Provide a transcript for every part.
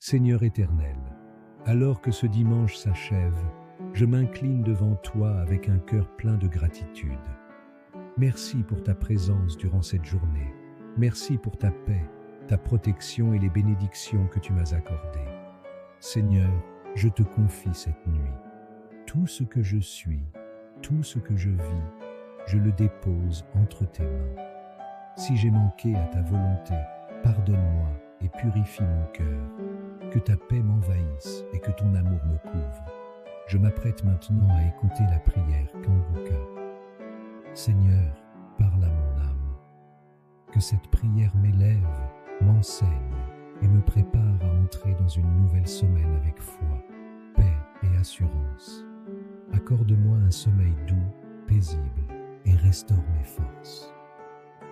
Seigneur éternel, alors que ce dimanche s'achève, je m'incline devant toi avec un cœur plein de gratitude. Merci pour ta présence durant cette journée. Merci pour ta paix, ta protection et les bénédictions que tu m'as accordées. Seigneur, je te confie cette nuit. Tout ce que je suis, tout ce que je vis, je le dépose entre tes mains. Si j'ai manqué à ta volonté, pardonne-moi et purifie mon cœur. Que ta paix m'envahisse et que ton amour me couvre. Je m'apprête maintenant à écouter la prière Kanguka. Seigneur, parle à mon âme. Que cette prière m'élève, m'enseigne et me prépare à entrer dans une nouvelle semaine avec foi, paix et assurance. Accorde-moi un sommeil doux, paisible et restaure mes forces.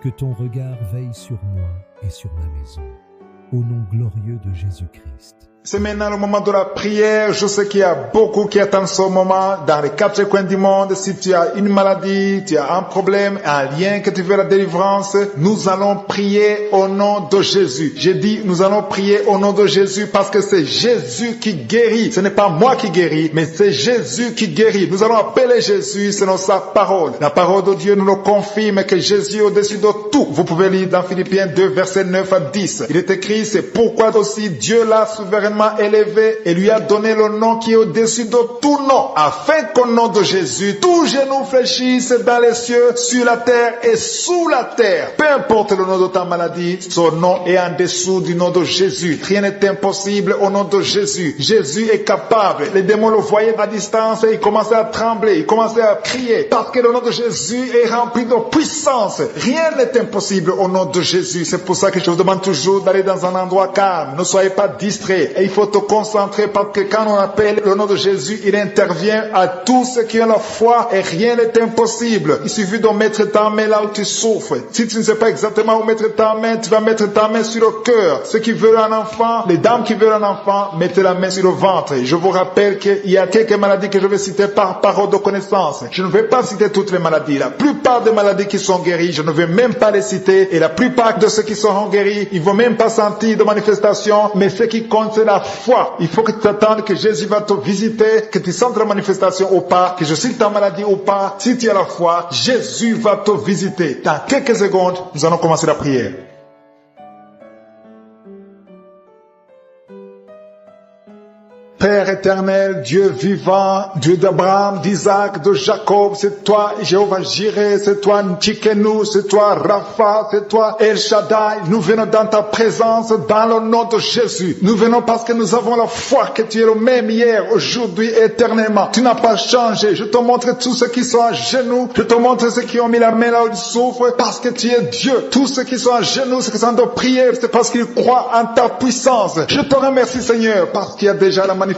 Que ton regard veille sur moi et sur ma maison. Au nom glorieux de Jésus-Christ. C'est maintenant le moment de la prière. Je sais qu'il y a beaucoup qui attendent ce moment dans les quatre coins du monde. Si tu as une maladie, tu as un problème, un lien que tu veux la délivrance, nous allons prier au nom de Jésus. J'ai dit nous allons prier au nom de Jésus parce que c'est Jésus qui guérit. Ce n'est pas moi qui guéris, mais c'est Jésus qui guérit. Nous allons appeler Jésus selon sa parole. La parole de Dieu nous le confirme que Jésus est au-dessus de tout. Vous pouvez lire dans Philippiens 2, versets 9 à 10. Il est écrit, c'est pourquoi aussi Dieu l'a souverainement élevé et lui a donné le nom qui est au-dessus de tout nom, afin qu'au nom de Jésus, tout genou fléchisse dans les cieux, sur la terre et sous la terre. Peu importe le nom de ta maladie, son nom est en dessous du nom de Jésus. Rien n'est impossible au nom de Jésus. Jésus est capable. Les démons le voyaient à distance et ils commençaient à trembler, ils commençaient à crier, parce que le nom de Jésus est rempli de puissance. Rien n'est impossible au nom de Jésus. C'est pour ça que je vous demande toujours d'aller dans un endroit calme. Ne soyez pas distraits. Et il faut te concentrer parce que quand on appelle le nom de Jésus, il intervient à tous ceux qui ont la foi et rien n'est impossible. Il suffit de mettre ta main là où tu souffres. Si tu ne sais pas exactement où mettre ta main, tu vas mettre ta main sur le cœur. Ceux qui veulent un enfant, les dames qui veulent un enfant, mettez la main sur le ventre. Je vous rappelle qu'il y a quelques maladies que je vais citer par parole de connaissance. Je ne vais pas citer toutes les maladies. La plupart des maladies qui sont guéries, je ne vais même pas les citer. Et la plupart de ceux qui seront guéris, ils ne vont même pas sentir de manifestation. Mais ce qui compte, c'est la foi. Il faut que tu t'attendes que Jésus va te visiter, que tu sentes la manifestation ou pas, que je cite ta maladie ou pas. Si tu as la foi, Jésus va te visiter. Dans quelques secondes, nous allons commencer la prière. Père éternel, Dieu vivant, Dieu d'Abraham, d'Isaac, de Jacob, c'est toi Jéhovah Jireh, c'est toi Tchikenu, c'est toi Rapha, c'est toi El Shaddai. Nous venons dans ta présence dans le nom de Jésus. Nous venons parce que nous avons la foi que tu es le même hier, aujourd'hui, éternellement. Tu n'as pas changé. Je te montre tous ceux qui sont à genoux. Je te montre ceux qui ont mis la main là où ils souffrent parce que tu es Dieu. Tous ceux qui sont à genoux, ceux qui sont de prière, c'est parce qu'ils croient en ta puissance. Je te remercie Seigneur parce qu'il y a déjà la manifestation.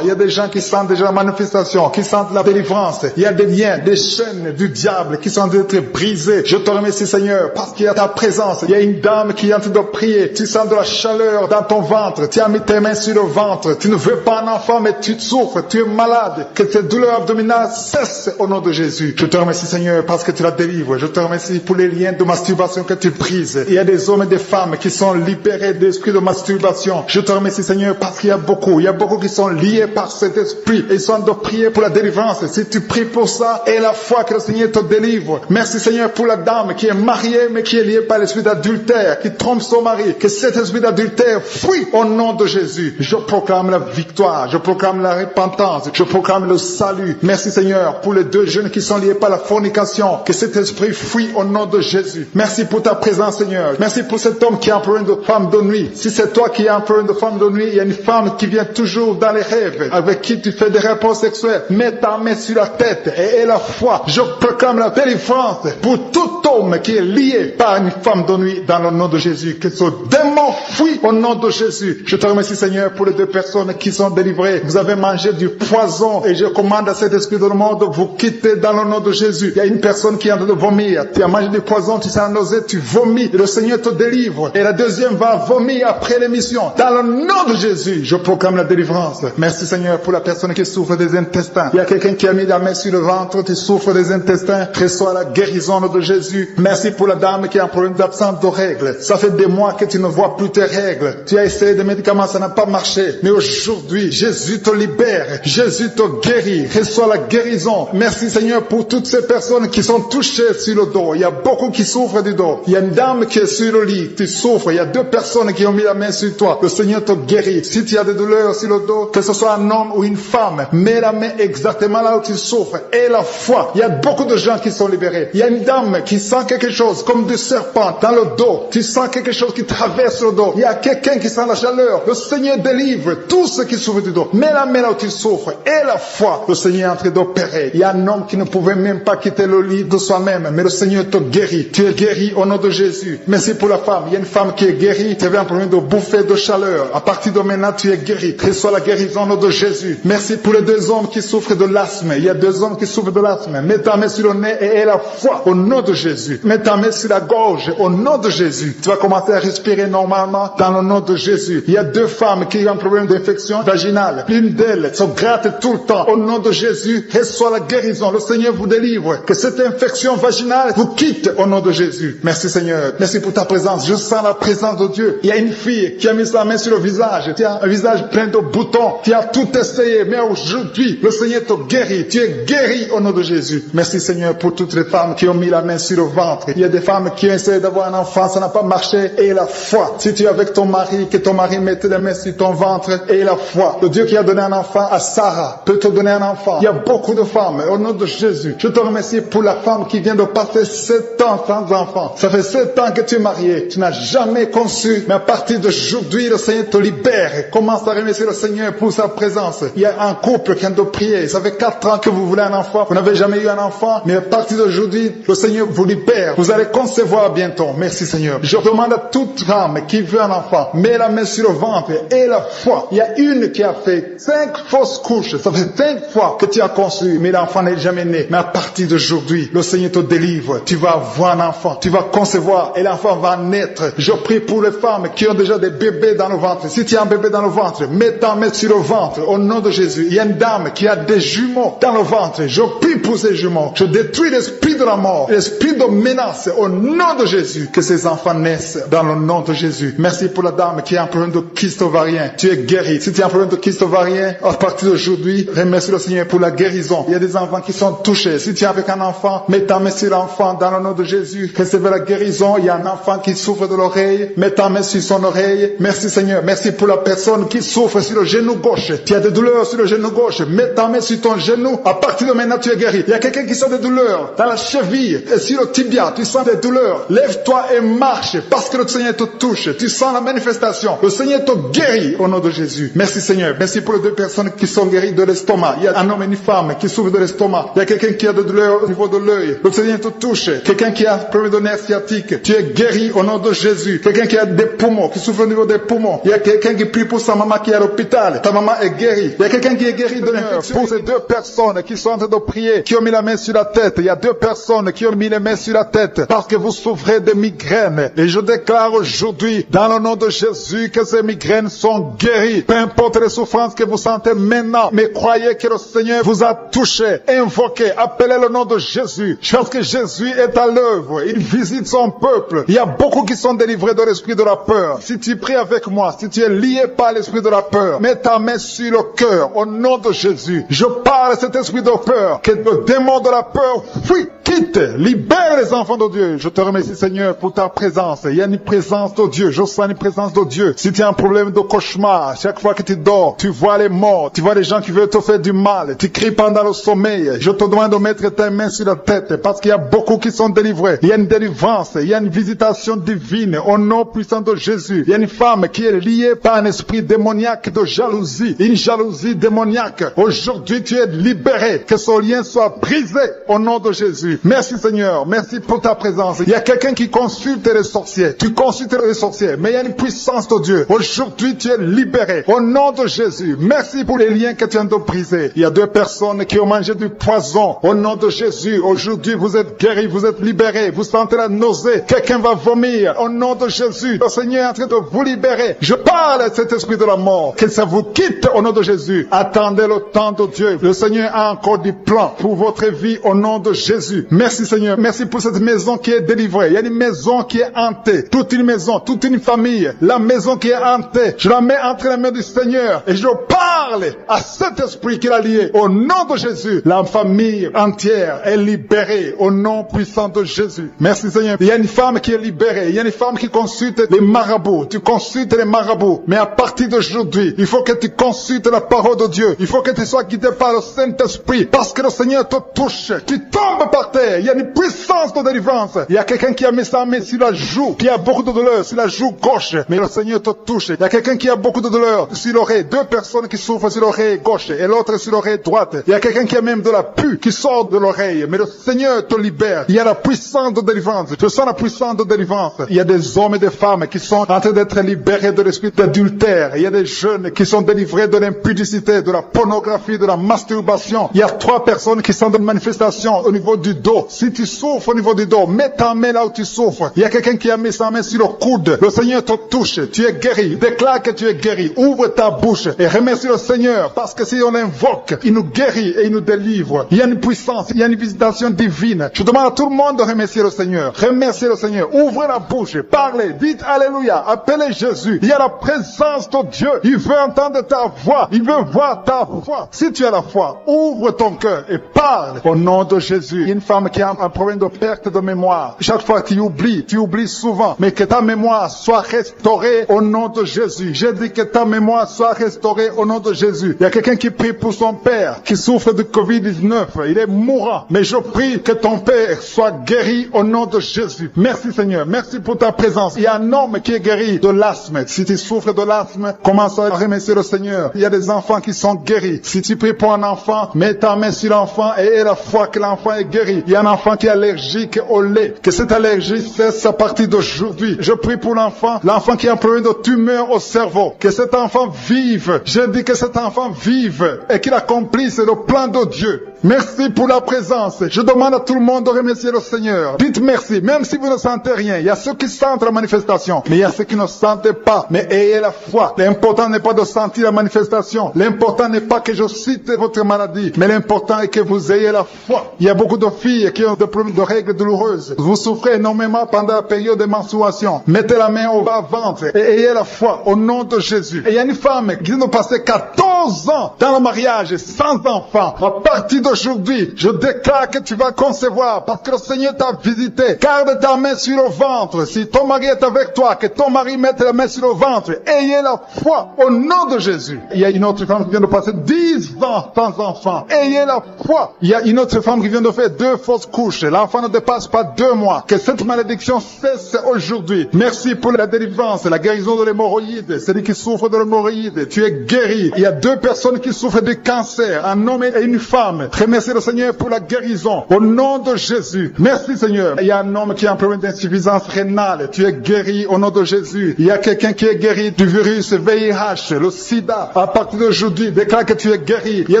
Il y a des gens qui sentent déjà la manifestation, qui sentent la délivrance. Il y a des liens, des chaînes du diable qui sont en train d'être brisés. Je te remercie Seigneur parce qu'il y a ta présence. Il y a une dame qui est en train de prier. Tu sens de la chaleur dans ton ventre. Tu as mis tes mains sur le ventre. Tu ne veux pas un enfant mais tu souffres. Tu es malade. Que tes douleurs abdominales cessent au nom de Jésus. Je te remercie Seigneur parce que tu la délivres. Je te remercie pour les liens de masturbation que tu brises. Il y a des hommes et des femmes qui sont libérés d'esprit de masturbation. Je te remercie Seigneur parce qu'il y a beaucoup qui sont liés par cet esprit et ils sont de prier pour la délivrance. Si tu pries pour ça et la foi que le Seigneur te délivre. Merci Seigneur pour la dame qui est mariée mais qui est liée par l'esprit d'adultère, qui trompe son mari. Que cet esprit d'adultère fuit au nom de Jésus. Je proclame la victoire, je proclame la repentance, je proclame le salut. Merci Seigneur pour les deux jeunes qui sont liés par la fornication. Que cet esprit fuit au nom de Jésus. Merci pour ta présence Seigneur. Merci pour cet homme qui est un problème de femme de nuit. Si c'est toi qui es un problème de femme de nuit, il y a une femme qui vient toujours dans les rêves, avec qui tu fais des rapports sexuels, mets ta main sur la tête et aie la foi. Je proclame la délivrance pour tout homme qui est lié par une femme de nuit dans le nom de Jésus. Que ce démon fuit au nom de Jésus. Je te remercie Seigneur pour les deux personnes qui sont délivrées. Vous avez mangé du poison et je commande à cet esprit de le monde de vous quitter dans le nom de Jésus. Il y a une personne qui est en train de vomir. Tu as mangé du poison, tu sens nausée, tu vomis et le Seigneur te délivre. Et la deuxième va vomir après l'émission. Dans le nom de Jésus, je proclame la délivrance. présence. Merci Seigneur pour la personne qui souffre des intestins. Il y a quelqu'un qui a mis la main sur le ventre, qui souffre des intestins. Reçois la guérison de Jésus. Merci pour la dame qui a un problème d'absence de règles. Ça fait des mois que tu ne vois plus tes règles. Tu as essayé des médicaments, ça n'a pas marché. Mais aujourd'hui, Jésus te libère. Jésus te guérit. Reçois la guérison. Merci Seigneur pour toutes ces personnes qui sont touchées sur le dos. Il y a beaucoup qui souffrent du dos. Il y a une dame qui est sur le lit. Tu souffres. Il y a 2 personnes qui ont mis la main sur toi. Le Seigneur te guérit. Si tu as des douleurs sur le dos, que ce soit un homme ou une femme, mets la main exactement là où tu souffres. Et la foi. Il y a beaucoup de gens qui sont libérés. Il y a une dame qui sent quelque chose comme du serpent dans le dos. Tu sens quelque chose qui traverse le dos. Il y a quelqu'un qui sent la chaleur. Le Seigneur délivre tous ceux qui souffrent du dos. Mets la main là où tu souffres. Et la foi. Le Seigneur est en train d'opérer. Il y a un homme qui ne pouvait même pas quitter le lit de soi-même. Mais le Seigneur te guérit. Tu es guéri au nom de Jésus. Merci pour la femme. Il y a une femme qui est guérie. Tu avais un problème de bouffée de chaleur. À partir de maintenant, tu es guéri. Reçois la guérison au nom de Jésus. Merci pour les 2 hommes qui souffrent de l'asthme. Il y a 2 hommes qui souffrent de l'asthme. Mets ta main sur le nez et aie la foi au nom de Jésus. Mets ta main sur la gorge au nom de Jésus. Tu vas commencer à respirer normalement dans le nom de Jésus. Il y a 2 femmes qui ont un problème d'infection vaginale. L'une d'elles se gratte tout le temps. Au nom de Jésus, reçois la guérison. Le Seigneur vous délivre. Que cette infection vaginale vous quitte au nom de Jésus. Merci Seigneur. Merci pour ta présence. Je sens la présence de Dieu. Il y a une fille qui a mis sa main sur le visage. Tu as un visage plein de boutons. Tu as tout essayé. Mais aujourd'hui, le Seigneur te guérit. Tu es guéri au nom de Jésus. Merci Seigneur pour toutes les femmes qui ont mis la main sur le ventre. Il y a des femmes qui ont essayé d'avoir un enfant. Ça n'a pas marché. Et la foi. Si tu es avec ton mari, que ton mari mette les mains sur ton ventre. Et la foi. Le Dieu qui a donné un enfant à Sarah peut te donner un enfant. Il y a beaucoup de femmes. Au nom de Jésus. Je te remercie pour la femme qui vient de passer 7 ans sans enfant. Ça fait 7 ans que tu es marié. Tu n'as jamais conçu. Mais à partir d'aujourd'hui, le Seigneur te libère. Commence à remercier le Seigneur pour sa présence. Il y a un couple qui vient de prier. Ça fait 4 ans que vous voulez un enfant. Vous n'avez jamais eu un enfant. Mais à partir d'aujourd'hui, le Seigneur vous libère. Vous allez concevoir bientôt. Merci Seigneur. Je demande à toute femme qui veut un enfant, mets la main sur le ventre et la foi. Il y a une qui a fait 5 fausses couches. Ça fait 5 fois que tu as conçu, mais l'enfant n'est jamais né. Mais à partir d'aujourd'hui, le Seigneur te délivre. Tu vas avoir un enfant. Tu vas concevoir et l'enfant va naître. Je prie pour les femmes qui ont déjà des bébés dans le ventre. Si tu as un bébé dans le ventre, mets ta main sur le ventre au nom de Jésus. Il y a une dame qui a des jumeaux dans le ventre. Je prie pour ces jumeaux. Je détruis l'esprit de la mort, l'esprit de menace au nom de Jésus. Que ces enfants naissent dans le nom de Jésus. Merci pour la dame qui a un problème de kyste ovarien. Tu es guéri. Si tu as un problème de kyste ovarien, à partir d'aujourd'hui, remercie le Seigneur pour la guérison. Il y a des enfants qui sont touchés. Si tu es avec un enfant, mets ta main sur l'enfant dans le nom de Jésus. Recevez la guérison. Il y a un enfant qui souffre de l'oreille. Mets ta main sur son oreille. Merci Seigneur. Merci pour la personne qui souffre sur le genou gauche. Tu as des douleurs sur le genou gauche. Mets ta main sur ton genou. À partir de maintenant, tu es guéri. Il y a quelqu'un qui sent des douleurs dans la cheville et sur le tibia. Tu sens des douleurs. Lève-toi et marche parce que le Seigneur te touche. Tu sens la manifestation. Le Seigneur te guérit au nom de Jésus. Merci Seigneur. Merci pour les 2 personnes qui sont guéries de l'estomac. Il y a un homme et une femme qui souffrent de l'estomac. Il y a quelqu'un qui a des douleurs au niveau de l'œil. Le Seigneur te touche. Quelqu'un qui a un problème de nerf sciatique. Tu es guéri au nom de Jésus. Quelqu'un qui a des poumons, qui souffre au niveau des poumons. Il y a quelqu'un qui prie pour sa maman qui est à l'hôpital. Ta maman est guérie. Il y a quelqu'un qui est guéri de l'infection. Pour ces 2 personnes qui sont en train de prier, qui ont mis la main sur la tête. Il y a 2 personnes qui ont mis les mains sur la tête parce que vous souffrez de migraines. Et je déclare aujourd'hui, dans le nom de Jésus, que ces migraines sont guéries. Peu importe les souffrances que vous sentez maintenant, mais croyez que le Seigneur vous a touché. Invoquez, appelez le nom de Jésus. Parce que Jésus est à l'œuvre. Il visite son peuple. Il y a beaucoup qui sont délivrés de l'esprit de la peur. Si tu pries avec moi, si tu es lié par l'esprit de la peur, mets ta main sur le cœur au nom de Jésus. Je parle à cet esprit de peur, que le démon de la peur fuit, quitte, libère les enfants de Dieu. Je te remercie Seigneur pour ta présence. Il y a une présence de Dieu. Je sens une présence de Dieu. Si tu as un problème de cauchemar, chaque fois que tu dors, tu vois les morts, tu vois les gens qui veulent te faire du mal, tu cries pendant le sommeil. Je te demande de mettre ta main sur la tête parce qu'il y a beaucoup qui sont délivrés. Il y a une délivrance, il y a une visitation divine au nom puissant de Jésus. Il y a une femme qui est liée par un esprit démoniaque de jalousie, une jalousie démoniaque. Aujourd'hui, tu es libéré. Que ce lien soit brisé au nom de Jésus. Merci Seigneur, merci pour ta présence. Il y a quelqu'un qui consulte les sorciers. Tu consultes les sorciers, mais il y a une puissance de Dieu. Aujourd'hui, tu es libéré au nom de Jésus. Merci pour les liens que tu viens de briser. Il y a 2 personnes qui ont mangé du poison au nom de Jésus. Aujourd'hui, vous êtes guéris, vous êtes libérés. Vous sentez la nausée. Quelqu'un va vomir au nom de Jésus. Le Seigneur est en train de vous libérer. Je parle à cet esprit de la mort. Qu'il se vous quitte au nom de Jésus. Attendez le temps de Dieu. Le Seigneur a encore du plan pour votre vie au nom de Jésus. Merci Seigneur. Merci pour cette maison qui est délivrée. Il y a une maison qui est hantée. Toute une maison, toute une famille. La maison qui est hantée. Je la mets entre les mains du Seigneur et je parle à cet esprit qui l'a lié. Au nom de Jésus, la famille entière est libérée au nom puissant de Jésus. Merci Seigneur. Il y a une femme qui est libérée. Il y a une femme qui consulte les marabouts. Tu consultes les marabouts. Mais à partir d'aujourd'hui, il faut que tu consultes la parole de Dieu. Il faut que tu sois guidé par le Saint-Esprit. Parce que le Seigneur te touche. Tu tombes par terre. Il y a une puissance de délivrance. Il y a quelqu'un qui a mis sa main sur la joue, qui a beaucoup de douleur sur la joue gauche. Mais le Seigneur te touche. Il y a quelqu'un qui a beaucoup de douleur sur l'oreille. Deux personnes qui souffrent sur l'oreille gauche et l'autre sur l'oreille droite. Il y a quelqu'un qui a même de la pus qui sort de l'oreille. Mais le Seigneur te libère. Il y a la puissance de délivrance. Je sens la puissance de délivrance. Il y a des hommes et des femmes qui sont en train d'être libérés de l'esprit d'adultère. Il y a des jeunes qui sont délivrés de l'impudicité, de la pornographie, de la masturbation. Il y a 3 personnes qui sont dans une manifestation au niveau du dos. Si tu souffres au niveau du dos, mets ta main là où tu souffres. Il y a quelqu'un qui a mis sa main sur le coude. Le Seigneur te touche. Tu es guéri. Déclare que tu es guéri. Ouvre ta bouche et remercie le Seigneur parce que si on l'invoque, il nous guérit et il nous délivre. Il y a une puissance, il y a une visitation divine. Je demande à tout le monde de remercier le Seigneur. Remerciez le Seigneur. Ouvrez la bouche. Parlez. Dites Alléluia. Appelez Jésus. Il y a la présence de Dieu. Il veut entendre ta voix. Il veut voir ta foi. Si tu as la foi, ouvre ton cœur et parle au nom de Jésus. Il y a une femme qui a un problème de perte de mémoire. Chaque fois tu oublies souvent. Mais que ta mémoire soit restaurée au nom de Jésus. J'ai dit que ta mémoire soit restaurée au nom de Jésus. Il y a quelqu'un qui prie pour son père qui souffre de Covid-19. Il est mourant. Mais je prie que ton père soit guéri au nom de Jésus. Merci Seigneur. Merci pour ta présence. Il y a un homme qui est guéri de l'asthme. Si tu souffres de l'asthme, commence à remercier le Seigneur. Il y a des enfants qui sont guéris. Si tu pries pour un enfant, mets ta main sur l'enfant et aie la foi que l'enfant est guéri. Il y a un enfant qui est allergique au lait. Que cette allergie cesse à partir d'aujourd'hui. Je prie pour l'enfant qui a un problème de tumeur au cerveau. Que cet enfant vive. Je dis que cet enfant vive et qu'il accomplisse le plan de Dieu. Merci pour la présence. Je demande à tout le monde de remercier le Seigneur. Dites merci, même si vous ne sentez rien. Il y a ceux qui sentent la manifestation, mais il y a ceux qui ne sentent pas. Mais ayez la foi. L'important n'est pas de sentir la manifestation. L'important n'est pas que je cite votre maladie, mais l'important est que vous ayez la foi. Il y a beaucoup de filles qui ont des problèmes de règles douloureuses. Vous souffrez énormément pendant la période de menstruation. Mettez la main au bas-ventre et ayez la foi au nom de Jésus. Et il y a une femme qui vient de passer 14 ans dans le mariage sans enfant. À partir d'aujourd'hui, je déclare que tu vas concevoir parce que le Seigneur t'a visité. Garde ta main sur le ventre. Si ton mari est avec toi, que ton mari mette la main sur le ventre. Ayez la foi au nom de Jésus. Il y a une autre femme qui vient de passer 10 ans sans enfant. Ayez la foi. Il y a une autre femme qui vient de faire 2 fausses couches. L'enfant ne dépasse pas 2 mois. Que cette malédiction cesse aujourd'hui. Merci pour la délivrance, la guérison de l'hémorroïde. Celui qui souffre de l'hémorroïde, tu es guéri. Il y a 2 personnes qui souffrent de cancer, un homme et une femme. Remercie le Seigneur pour la guérison. Au nom de Jésus. Merci Seigneur. Il y a un homme qui a un problème d'insuffisance rénale. Tu es guéri au nom de Jésus. Il y a quelqu'un qui est guéri du virus VIH, le sida. À partir d'aujourd'hui, déclare que tu es guéri. Il y a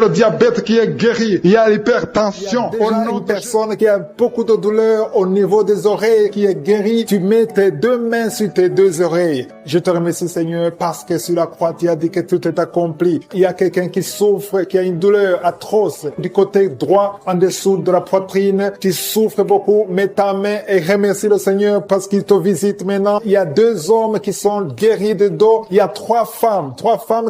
le diabète qui est guéri. Il y a l'hypertension. Au nom de personne qui a beaucoup de douleur au niveau des oreilles qui est guéri. Tu mets tes 2 mains sur tes 2 oreilles. Je te remercie Seigneur parce que sur la croix tu as dit que tout est accompli. Il y a quelqu'un qui souffre, qui a une douleur atroce du côté droit en dessous de la poitrine. Tu souffres beaucoup. Mets ta main et remercie le Seigneur parce qu'il te visite maintenant. Il y a 2 hommes qui sont guéris de dos. Il y a 3 femmes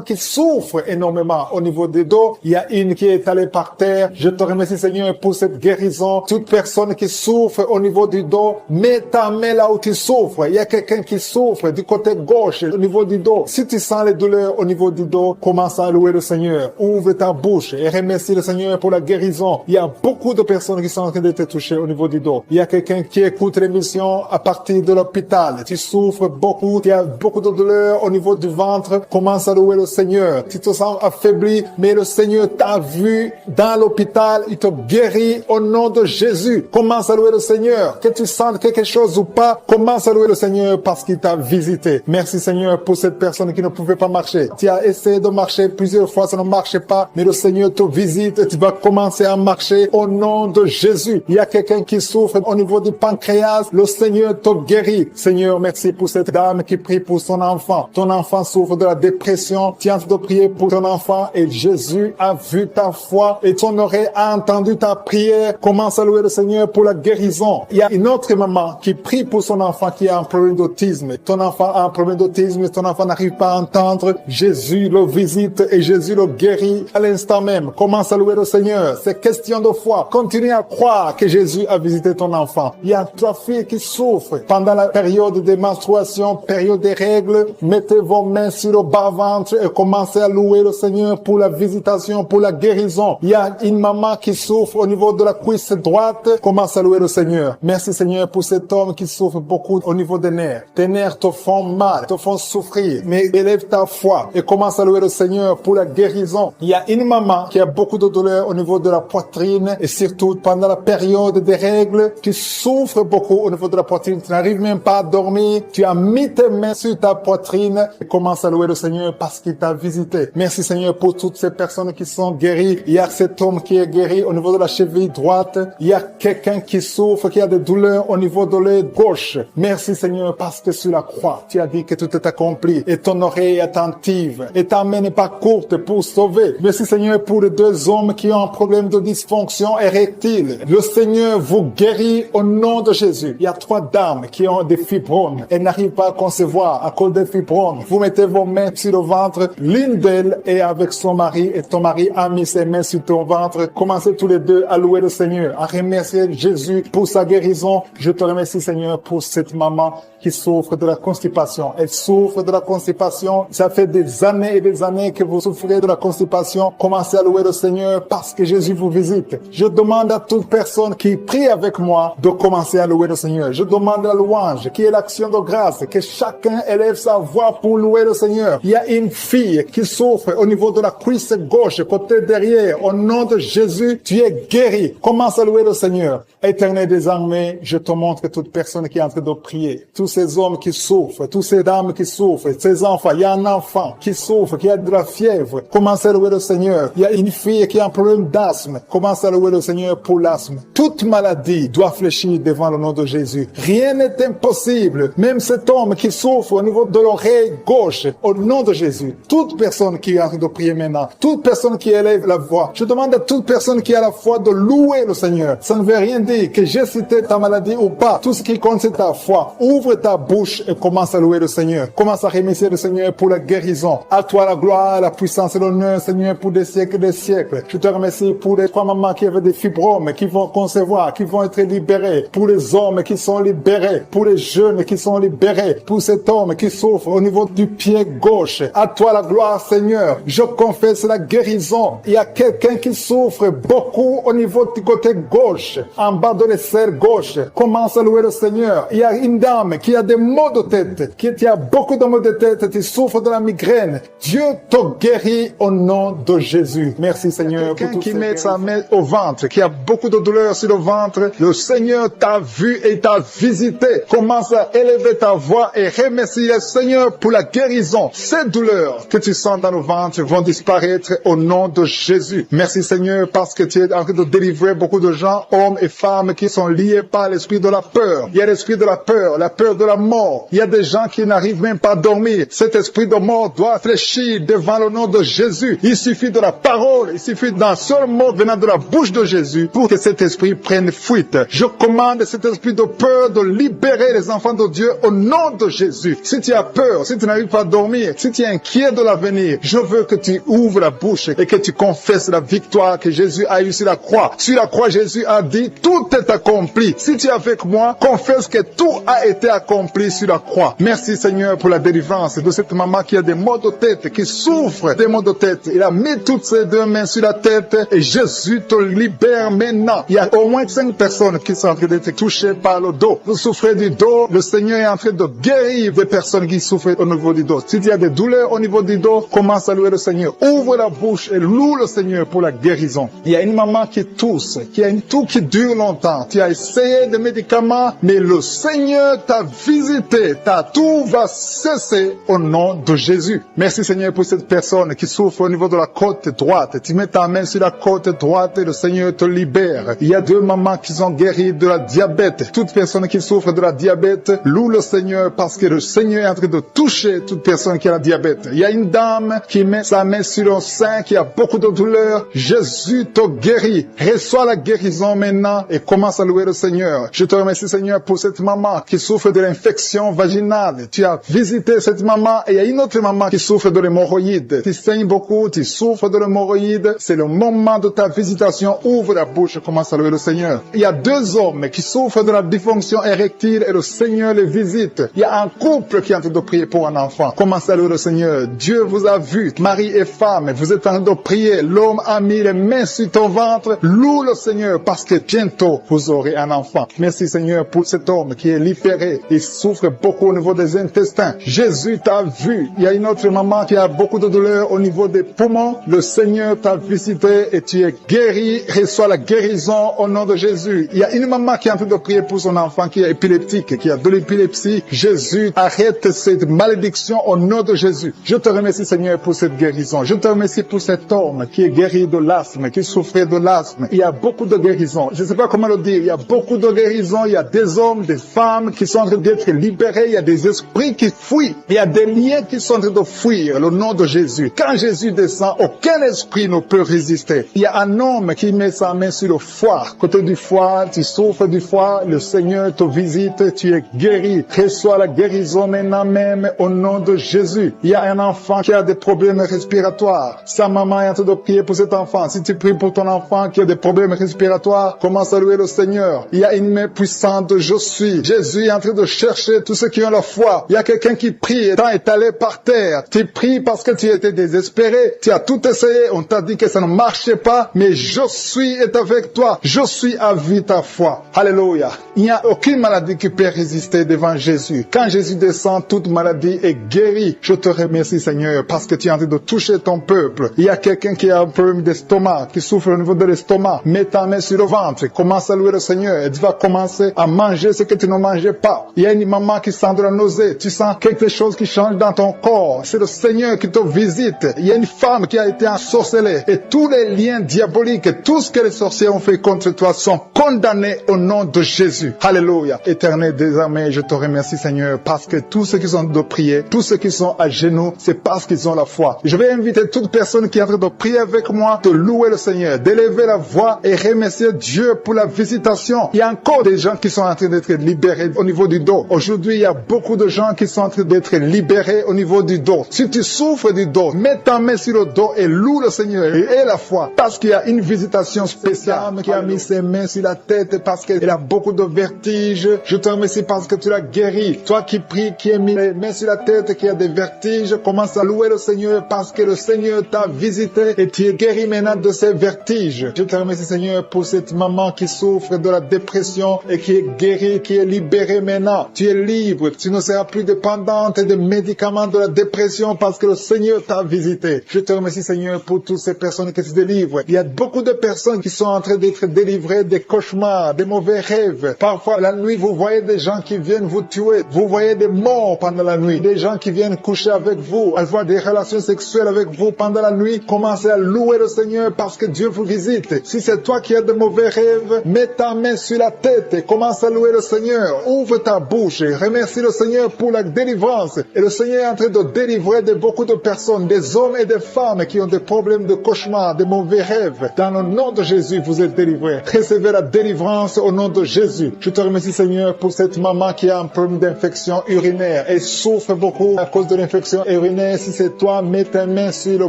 qui souffrent énormément au niveau des dos. Il y a une qui est allée par terre. Je te remercie Seigneur pour cette guérison. Toute personne qui souffre au niveau du dos, mets ta main là où tu souffres. Il y a quelqu'un qui souffre du côté gauche au niveau du dos. Si tu sens les douleurs au niveau du dos, commence à louer le Seigneur. Ouvre ta bouche et remercie le Seigneur pour la guérison. Il y a beaucoup de personnes qui sont en train d'être touchées au niveau du dos. Il y a quelqu'un qui écoute l'émission à partir de l'hôpital. Tu souffres beaucoup. Il y a beaucoup de douleurs au niveau du ventre. Commence à louer le Seigneur. Tu te sens affaibli, mais le Seigneur t'a vu dans l'hôpital. Il te guérit au nom de Jésus. Commence à louer le Seigneur. Que tu sentes quelque chose ou pas, commence à louer le Seigneur parce qu'il t'a visité. Merci Seigneur pour cette personne qui ne pouvait pas marcher. Tu as essayé de marcher plusieurs fois, ça ne marchait pas, mais le Seigneur te visite et tu vas commencer à marcher au nom de Jésus. Il y a quelqu'un qui souffre au niveau du pancréas, le Seigneur te guérit. Seigneur, merci pour cette dame qui prie pour son enfant. Ton enfant souffre de la dépression, tu es en train de prier pour ton enfant et Jésus a vu ta foi et ton oreille a entendu ta prière. Commence à louer le Seigneur pour la guérison. Il y a une autre maman qui prie pour son enfant qui a un problème d'autisme. Ton enfant a un problème d'autisme, ton enfant n'arrive pas à entendre. Jésus le visite et Jésus le guérit à l'instant même. Commence à louer le Seigneur. C'est question de foi. Continue à croire que Jésus a visité ton enfant. Il y a 3 filles qui souffrent pendant la période des menstruations, période des règles. Mettez vos mains sur le bas-ventre et commencez à louer le Seigneur pour la visitation, pour la guérison. Il y a une maman qui souffre au niveau de la cuisse droite. Commence à louer le Seigneur. Merci Seigneur pour cet homme qui souffre beaucoup au niveau des nerfs. Tes nerfs te font mal, te font souffrir. Mais élève ta foi et commence à louer le Seigneur pour la guérison. Il y a une maman qui a beaucoup de douleurs au niveau de la poitrine et surtout pendant la période des règles, tu souffres beaucoup au niveau de la poitrine. Tu n'arrives même pas à dormir. Tu as mis tes mains sur ta poitrine et commence à louer le Seigneur parce qu'il t'a visité. Merci Seigneur pour toutes ces personnes qui sont guéries. Il y a cet homme qui est guéri au niveau de la cheville droite. Il y a quelqu'un qui souffre, qui a des douleurs au niveau de l'œil gauche. Merci Seigneur parce que sur la croix, tu as dit que tout est accompli et ton oreille est attentive et ta main n'est pas courte pour sauver. Merci Seigneur pour les 2 hommes qui ont un problème de dysfonction érectile. Le Seigneur vous guérit au nom de Jésus. Il y a 3 dames qui ont des fibromes. Elles n'arrivent pas à concevoir à cause des fibromes. Vous mettez vos mains sur le ventre. L'une d'elles est avec son mari et ton mari a mis ses mains sur ton ventre. Commencez tous les deux à louer le Seigneur, à remercier Jésus pour sa guérison. Je te remercie Seigneur pour cette maman qui souffre de la constipation. Elle souffre de la constipation. Ça fait des années et des années que vous souffrez de la constipation. Commencez à louer le Seigneur parce que Jésus vous visite. Je demande à toute personne qui prie avec moi de commencer à louer le Seigneur. Je demande la louange, qui est l'action de grâce, que chacun élève sa voix pour louer le Seigneur. Il y a une fille qui souffre au niveau de la cuisse gauche, côté derrière. Au nom de Jésus, tu es guéri. Commence à louer le Seigneur. Éternel des armées, je te montre toute personne qui est en train de prier. Tous ces hommes qui souffrent, toutes ces dames qui souffrent, ces enfants. Il y a un enfant qui souffre, qui a de la fièvre. Commence à louer le Seigneur. Il y a une fille qui a un problème d'asthme. Commence à louer le Seigneur pour l'asthme. Toute maladie doit fléchir devant le nom de Jésus. Rien n'est impossible. Même cet homme qui souffre au niveau de l'oreille gauche, au nom de Jésus. Toute personne qui est en train de prier maintenant, toute personne qui élève la voix, je demande à toute personne qui a la foi de louer le Seigneur. Ça ne veut rien dire que j'ai cité ta maladie ou pas. Tout ce qui compte, c'est ta foi. Ouvre ta bouche et commence à louer le Seigneur. Commence à remercier le Seigneur pour la guérison. À toi la gloire, la puissance et l'honneur, Seigneur, pour des siècles et des siècles. Je te remercie pour les 3 mamans qui avaient des fibromes, qui vont concevoir, qui vont être libérés. Pour les hommes qui sont libérés. Pour les jeunes qui sont libérés. Pour cet homme qui souffre au niveau du pied gauche. À toi la gloire, Seigneur. Je confesse la guérison. Il y a quelqu'un qui souffre beaucoup au niveau du côté gauche, en bas de l'aisselle gauche. Commence à louer le Seigneur. Il y a une dame qui a des maux de tête, qui a beaucoup de maux de tête, qui souffre de la migraine. Dieu te guérit au nom de Jésus. Merci Seigneur. Quelqu'un qui met sa main au ventre, qui a beaucoup de douleur sur le ventre, le Seigneur t'a vu et t'a visité. Commence à élever ta voix et remercier le Seigneur pour la guérison. Ces douleurs que tu sens dans le ventre vont disparaître au nom de Jésus. Merci Seigneur parce que tu es en train de délivrer beaucoup de gens, hommes et femmes qui sont liés par l'esprit de la peur. Il y a l'esprit de la peur de la mort. Il y a des gens qui n'arrivent même pas à dormir. Cet esprit de mort doit fléchir devant le nom de Jésus. Il suffit de la parole, il suffit d'un seul mot venant de la bouche de Jésus pour que cet esprit prenne fuite. Je commande cet esprit de peur de libérer les enfants de Dieu au nom de Jésus. Si tu as peur, si tu n'arrives pas à dormir, si tu es inquiet de l'avenir, je veux que tu ouvres la bouche et que tu confesses la victoire que Jésus a eue sur la croix. Sur la croix, Jésus a dit, tout est accompli. Si tu es avec moi, confesse que tout a été accompli sur la croix. Merci Seigneur pour la délivrance de cette maman qui a des maux de tête, qui souffre des maux de tête. Il a mis toutes ses 2 mains sur la tête et Jésus te libère maintenant. Il y a au moins 5 personnes qui sont en train d'être touchées par le dos. Vous souffrez du dos, le Seigneur est en train de guérir des personnes qui souffrent au niveau du dos. Si tu as des douleurs au niveau du dos, commence à louer le Seigneur. Ouvre la bouche et loue le Seigneur pour la guérison. Il y a une maman qui tousse, qui a une toux qui dure longtemps. Tu as essayé des médicaments, mais le Seigneur t'a visité, t'a tout va cesser au nom de Jésus. Merci Seigneur pour cette personne qui souffre au niveau de la côte droite. Tu mets ta main sur la côte droite et le Seigneur te libère. Il y a 2 mamans qui sont guéries de la diabète. Toute personne qui souffre de la diabète loue le Seigneur parce que le Seigneur est en train de toucher toute personne qui a la diabète. Il y a une dame qui met sa main sur le sein, qui a beaucoup de douleur. Jésus te guérit. Reçois la guérison maintenant et commence à louer le Seigneur. Je te remercie Seigneur pour cette maman qui souffre de l'infection vaginale. Tu as visité cette maman et il y a une autre maman qui souffre de l'hémorroïde. Tu saignes beaucoup, tu souffres de l'hémorroïde. C'est le moment de ta visitation. Ouvre la bouche et commence à louer le Seigneur. Il y a 2 hommes qui souffrent de la dysfonction érectile et le Seigneur les visite. Il y a un couple qui est en train de prier pour un enfant. Commence à louer le Seigneur. Dieu vous a vu, mari et femme. Vous êtes en train de prier. L'homme a mis les mains sur ton ventre. Loue le Seigneur parce que bientôt vous aurez un enfant. Merci Seigneur pour cet homme qui est libéré. Il souffre beaucoup au niveau des intestins. Jésus t'a vu. Il y a une autre maman qui a beaucoup de douleur au niveau des poumons. Le Seigneur t'a visité et tu es guéri. Reçois la guérison au nom de Jésus. Il y a une maman qui est en train de prier pour son enfant qui est épileptique, qui a de l'épilepsie. Jésus, arrête cette malédiction au nom de Jésus. Je te remercie Seigneur pour cette guérison. Je te remercie pour cet homme qui est guéri de l'asthme, qui souffrait de l'asthme. Il y a beaucoup de guérisons. Je ne sais pas comment le dire. Il y a beaucoup de guérisons. Il y a des hommes, des femmes qui sont en train d'être libérés. Il y a des esprits qui fuient. Il y a des liens qui sont en train de fuir le nom de Jésus. Quand Jésus descend, aucun esprit ne peut résister. Il y a un homme qui met sa main sur le foie. Côté du foie, tu souffres du foie. Le Seigneur te visite. Tu es guéri. Reçois la guérison maintenant même au nom de Jésus. Il y a un enfant qui a des problèmes respiratoires. Sa maman est en train de prier pour cet enfant. Si tu pries pour ton enfant qui a des problèmes respiratoires, commence à louer le Seigneur. Il y a une main puissante de Je suis. Jésus est en train de chercher tous ceux qui ont la foi. Il y a quelqu'un qui prie étant étalé par terre. Tu pries parce que tu étais désespéré. Tu as tout essayé. On t'a dit que ça ne marchait pas. Mais Je suis est avec toi. Je suis à vie ta foi. Alléluia. Il n'y a aucune maladie qui peut résister devant Jésus. Quand Jésus descend, toute maladie est guérie. Je te remercie Seigneur parce que tu es en train de toucher ton peuple. Il y a quelqu'un qui a un problème d'estomac, qui souffre au niveau de l'estomac. Mets ta main sur le ventre. Commence à louer le Seigneur et tu vas commencer à manger ce que tu ne mangeais pas. Il y a une maman qui sent de la nausée. Tu sens quelque chose qui change dans ton corps. C'est le Seigneur qui te visite. Il y a une femme qui a été ensorcelée et tous les liens diaboliques, tout ce que les sorciers ont fait contre toi sont condamnés au nom de Jésus. Alléluia. Éternel désormais, je te remercie Seigneur parce que tous ceux qui sont de prier, tous ceux qui sont à genoux, c'est parce qu'ils ont la foi. Je vais inviter toute personne qui est en train de prier avec moi de louer le Seigneur, d'élever la voix et remercier Dieu pour la visitation. Il y a encore des gens qui sont en train d'être libérés au niveau du dos. Aujourd'hui, il y a beaucoup de gens qui sont en train d'être libérés au niveau du dos. Si tu souffres du dos, mets ta main sur le dos et loue le Seigneur et aie la foi parce qu'il y a une visitation spéciale qui a mis ses mains sur la tête parce qu'elle a beaucoup de vertiges. Je te remercie parce que tu l'as guéri. Toi qui pries, qui as mis les mains sur la tête, qui a des vertiges, commence à louer le Seigneur parce que le Seigneur t'a visité et tu es guéri maintenant de ces vertiges. Je te remercie Seigneur pour cette maman qui souffre de la dépression et qui est guérie, qui est libérée maintenant. Tu es libre. Tu ne seras plus dépendante des médicaments de la dépression parce que le Seigneur t'a visité. Je te remercie Seigneur pour toutes ces personnes qui se délivrent. Il y a beaucoup de personnes qui sont en train d'être délivrées des cauchemars, des mauvais rêves. Parfois la nuit, vous voyez des gens qui viennent vous tuer. Vous voyez des morts pendant la nuit. Des gens qui viennent coucher avec vous, avoir des relations sexuelles avec vous pendant la nuit. Commencez à louer le Seigneur parce que Dieu vous visite. Si c'est toi qui as de mauvais rêves, mets ta main sur la tête et commence à louer le Seigneur. Ouvre ta bouche et remercie le Seigneur pour la délivrance. Et le Seigneur est en train de délivrer de beaucoup de personnes, des hommes et des femmes qui ont des problèmes de cauchemar, des mauvais rêves. Dans le nom de Jésus, vous êtes délivrés. Recevez la délivrance au nom de Jésus. Je te remercie Seigneur pour cette maman qui a un problème d'infection urinaire et souffre beaucoup à cause de l'infection urinaire. Si c'est toi, mets tes mains sur le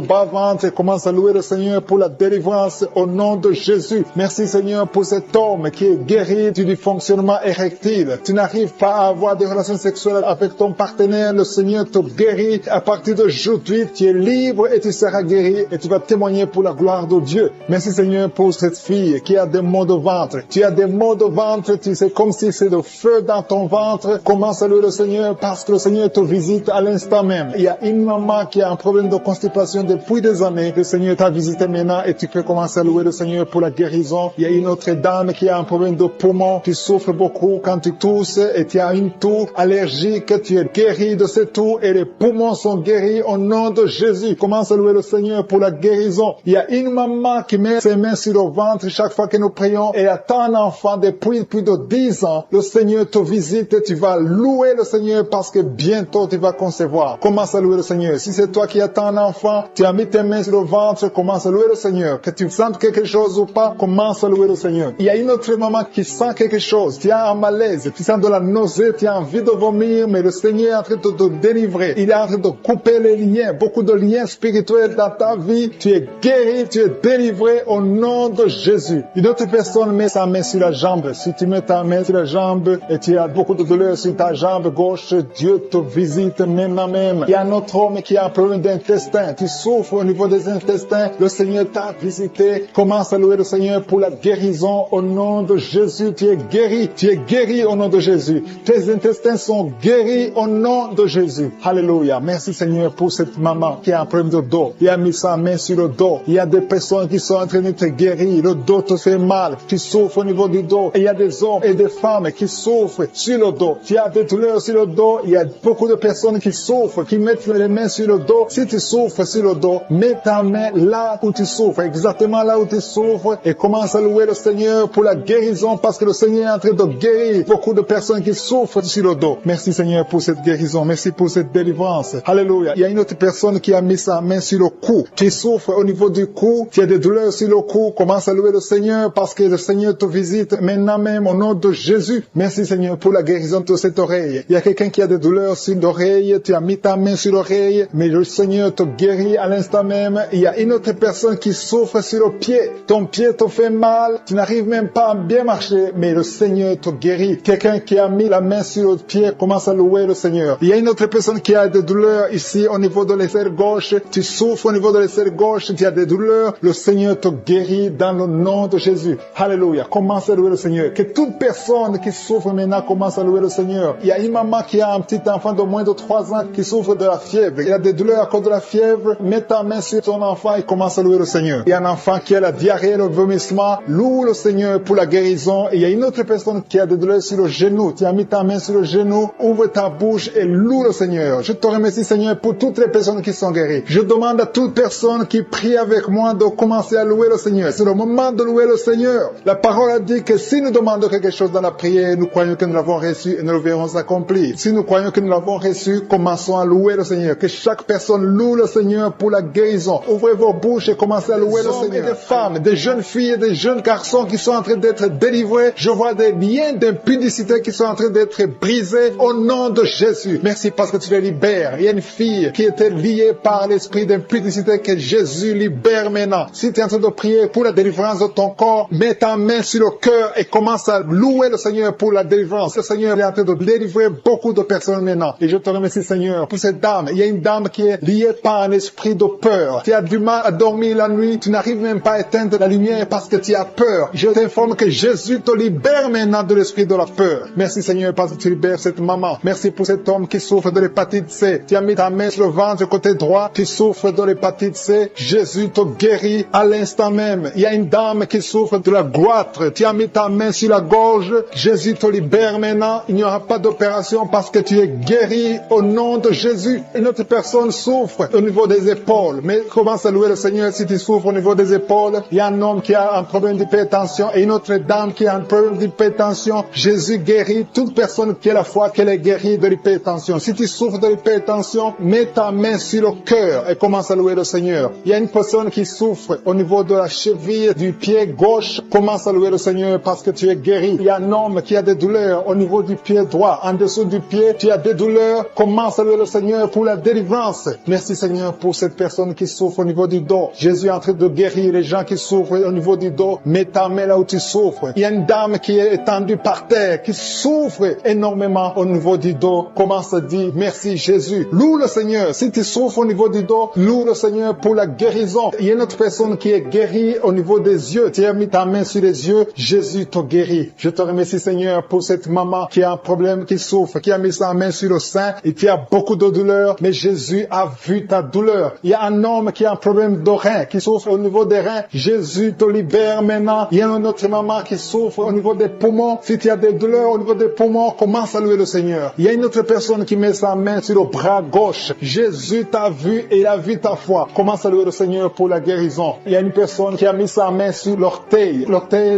bas-ventre et commence à louer le Seigneur pour la délivrance au nom de Jésus. Merci Seigneur pour cet homme qui est guéri du dysfonctionnement érectile. Tu n'arrives pas à avoir des relations sexuelles avec ton partenaire. Le Seigneur te guérit. À partir d'aujourd'hui, tu es libre et tu seras guéri et tu vas témoigner pour la gloire de Dieu. Merci Seigneur pour cette fille qui a des maux de ventre. Tu as des maux de ventre, tu sais comme si c'est le feu dans ton ventre. Commence à louer le Seigneur parce que le Seigneur te visite à l'instant même. Il y a une maman qui a un problème de constipation depuis des années. Le Seigneur t'a visité maintenant et tu peux commencer à louer le Seigneur pour la guérison. Il y a une autre dame qui a un problème de poumon. Tu souffres beaucoup quand tu tousses et tu as une toux allergique dit que tu es guéri de ces toux et les poumons sont guéris au nom de Jésus. Commence à louer le Seigneur pour la guérison. Il y a une maman qui met ses mains sur le ventre chaque fois que nous prions et attend un enfant depuis plus de 10 ans. Le Seigneur te visite et tu vas louer le Seigneur parce que bientôt tu vas concevoir. Commence à louer le Seigneur. Si c'est toi qui attends un enfant, tu as mis tes mains sur le ventre, commence à louer le Seigneur. Que tu sentes quelque chose ou pas, commence à louer le Seigneur. Il y a une autre maman qui sent quelque chose. Tu as un malaise, tu sens de la nausée, tu as envie de vomir, mais le Seigneur est en train de te délivrer. Il est en train de couper les liens, beaucoup de liens spirituels dans ta vie. Tu es guéri, tu es délivré au nom de Jésus. Une autre personne met sa main sur la jambe. Si tu mets ta main sur la jambe et tu as beaucoup de douleur sur ta jambe gauche, Dieu te visite maintenant même. Il y a un autre homme qui a un problème d'intestin. Tu souffres au niveau des intestins. Le Seigneur t'a visité. Commence à louer le Seigneur pour la guérison au nom de Jésus. Tu es guéri. Tu es guéri au nom de Jésus. Tes intestins sont guéris au nom de Jésus. Alléluia. Merci Seigneur pour cette maman qui a un problème de dos. Il a mis sa main sur le dos. Il y a des personnes qui sont en train de te guérir. Le dos te fait mal. Tu souffres au niveau du dos. Et il y a des hommes et des femmes qui souffrent sur le dos. Tu as des douleurs sur le dos. Il y a beaucoup de personnes qui souffrent, qui mettent les mains sur le dos. Si tu souffres sur le dos, mets ta main là où tu souffres, exactement là où tu souffres, et commence à louer le Seigneur pour la guérison, parce que le Seigneur est en train de guérir beaucoup de personnes qui souffrent sur le dos. Merci Seigneur pour cette guérison. Merci pour cette délivrance. Alléluia. Il y a une autre personne qui a mis sa main sur le cou. Tu souffres au niveau du cou. Tu as des douleurs sur le cou. Commence à louer le Seigneur parce que le Seigneur te visite maintenant même au nom de Jésus. Merci Seigneur pour la guérison de cette oreille. Il y a quelqu'un qui a des douleurs sur l'oreille. Tu as mis ta main sur l'oreille, mais le Seigneur te guérit à l'instant même. Il y a une autre personne qui souffre sur le pied. Ton pied te fait mal. Tu n'arrives même pas à bien marcher, mais le Seigneur te guérit. Quelqu'un qui a mis la main sur le pied commence à louer le Seigneur. Il y a une autre personne qui a des douleurs ici au niveau de l'aisselle gauche. Tu souffres au niveau de l'aisselle gauche. Tu as des douleurs. Le Seigneur te guérit dans le nom de Jésus. Alléluia. Commence à louer le Seigneur. Que toute personne qui souffre maintenant commence à louer le Seigneur. Il y a une maman qui a un petit enfant de moins de 3 ans qui souffre de la fièvre. Il a des douleurs à cause de la fièvre. Mets ta main sur ton enfant et commence à louer le Seigneur. Il y a un enfant qui a la diarrhée, le vomissement. Loue le Seigneur pour la guérison. Et il y a une autre personne qui a des douleurs sur le genou. Tu as mis ta main sur le genou. Ouvre ta bouche et loue le Seigneur. Je te remercie Seigneur pour toutes les personnes qui sont guéries. Je demande à toute personne qui prie avec moi de commencer à louer le Seigneur. C'est le moment de louer le Seigneur. La parole a dit que si nous demandons quelque chose dans la prière, nous croyons que nous l'avons reçu et nous le verrons s'accomplir. Si nous croyons que nous l'avons reçu, commençons à louer le Seigneur. Que chaque personne loue le Seigneur pour la guérison. Ouvrez vos bouches et commencez à louer le Seigneur. Des femmes, des jeunes filles et des jeunes garçons qui sont en train d'être délivrés. Je vois des liens d'impudicité qui sont en train d'être brisés au nom de Jésus. Merci parce que tu les libères. Il y a une fille qui était liée par l'esprit d'impudicité que Jésus libère maintenant. Si tu es en train de prier pour la délivrance de ton corps, mets ta main sur le cœur et commence à louer le Seigneur pour la délivrance. Le Seigneur est en train de délivrer beaucoup de personnes maintenant. Et je te remercie Seigneur pour cette dame. Il y a une dame qui est liée par un esprit de peur. Tu as du mal à dormir la nuit. Tu n'arrives même pas à éteindre la lumière parce que tu as peur. Je t'informe que Jésus te libère maintenant de l'esprit de la peur. Merci Seigneur parce que tu libères cette maman. Merci pour cet homme qui souffre de l'hépatite C. Tu as mis ta main sur le ventre côté droit. Tu souffres de l'hépatite C. Jésus te guérit à l'instant même. Il y a une dame qui souffre de la goitre. Tu as mis ta main sur la gorge. Jésus te libère maintenant. Il n'y aura pas d'opération parce que tu es guéri au nom de Jésus. Une autre personne souffre au niveau des épaules. Mais commence à louer le Seigneur si tu souffres au niveau des épaules. Il y a un homme qui a un problème d'hypertension et une autre dame qui a un problème d'hypertension. Jésus guérit toute personne qui a la foi qu'elle est guérie de l'hypertension. Si tu souffres de l'hypertension, mets ta main sur le cœur et commence à louer le Seigneur. Il y a une personne qui souffre au niveau de la cheville du pied gauche. Commence à louer le Seigneur parce que tu es guéri. Il y a un homme qui a des douleurs au niveau du pied droit. En dessous du pied, tu as des douleurs. Commence à louer le Seigneur pour la délivrance. Merci Seigneur pour cette personne qui souffre au niveau du dos. Jésus est en train de guérir les gens qui souffrent au niveau du dos. Mets ta main là où tu souffres. Il y a une dame qui est étendue par terre, qui souffre énormément au niveau du dos. Commence à dire merci Jésus. Loue le Seigneur. Si tu souffres au niveau du dos, loue le Seigneur pour la guérison. Il y a une autre personne qui est guérie au niveau des yeux. Tu as mis ta main sur les yeux. Jésus te guérit. Je te remercie Seigneur pour cette maman qui a un problème, qui souffre, qui a mis sa main sur le sein et qui a beaucoup de douleur. Mais Jésus a vu ta douleur. Il y a un homme qui a un problème de rein, qui souffre au niveau des reins. Jésus te libère maintenant. Il y a une autre maman qui souffre au niveau des poumons. Si tu as des douleurs au niveau des poumons, commence à louer le Seigneur. Seigneur. Il y a une autre personne qui met sa main sur le bras gauche. Jésus t'a vu et il a vu ta foi. Commence à louer le Seigneur pour la guérison. Il y a une personne qui a mis sa main sur l'orteil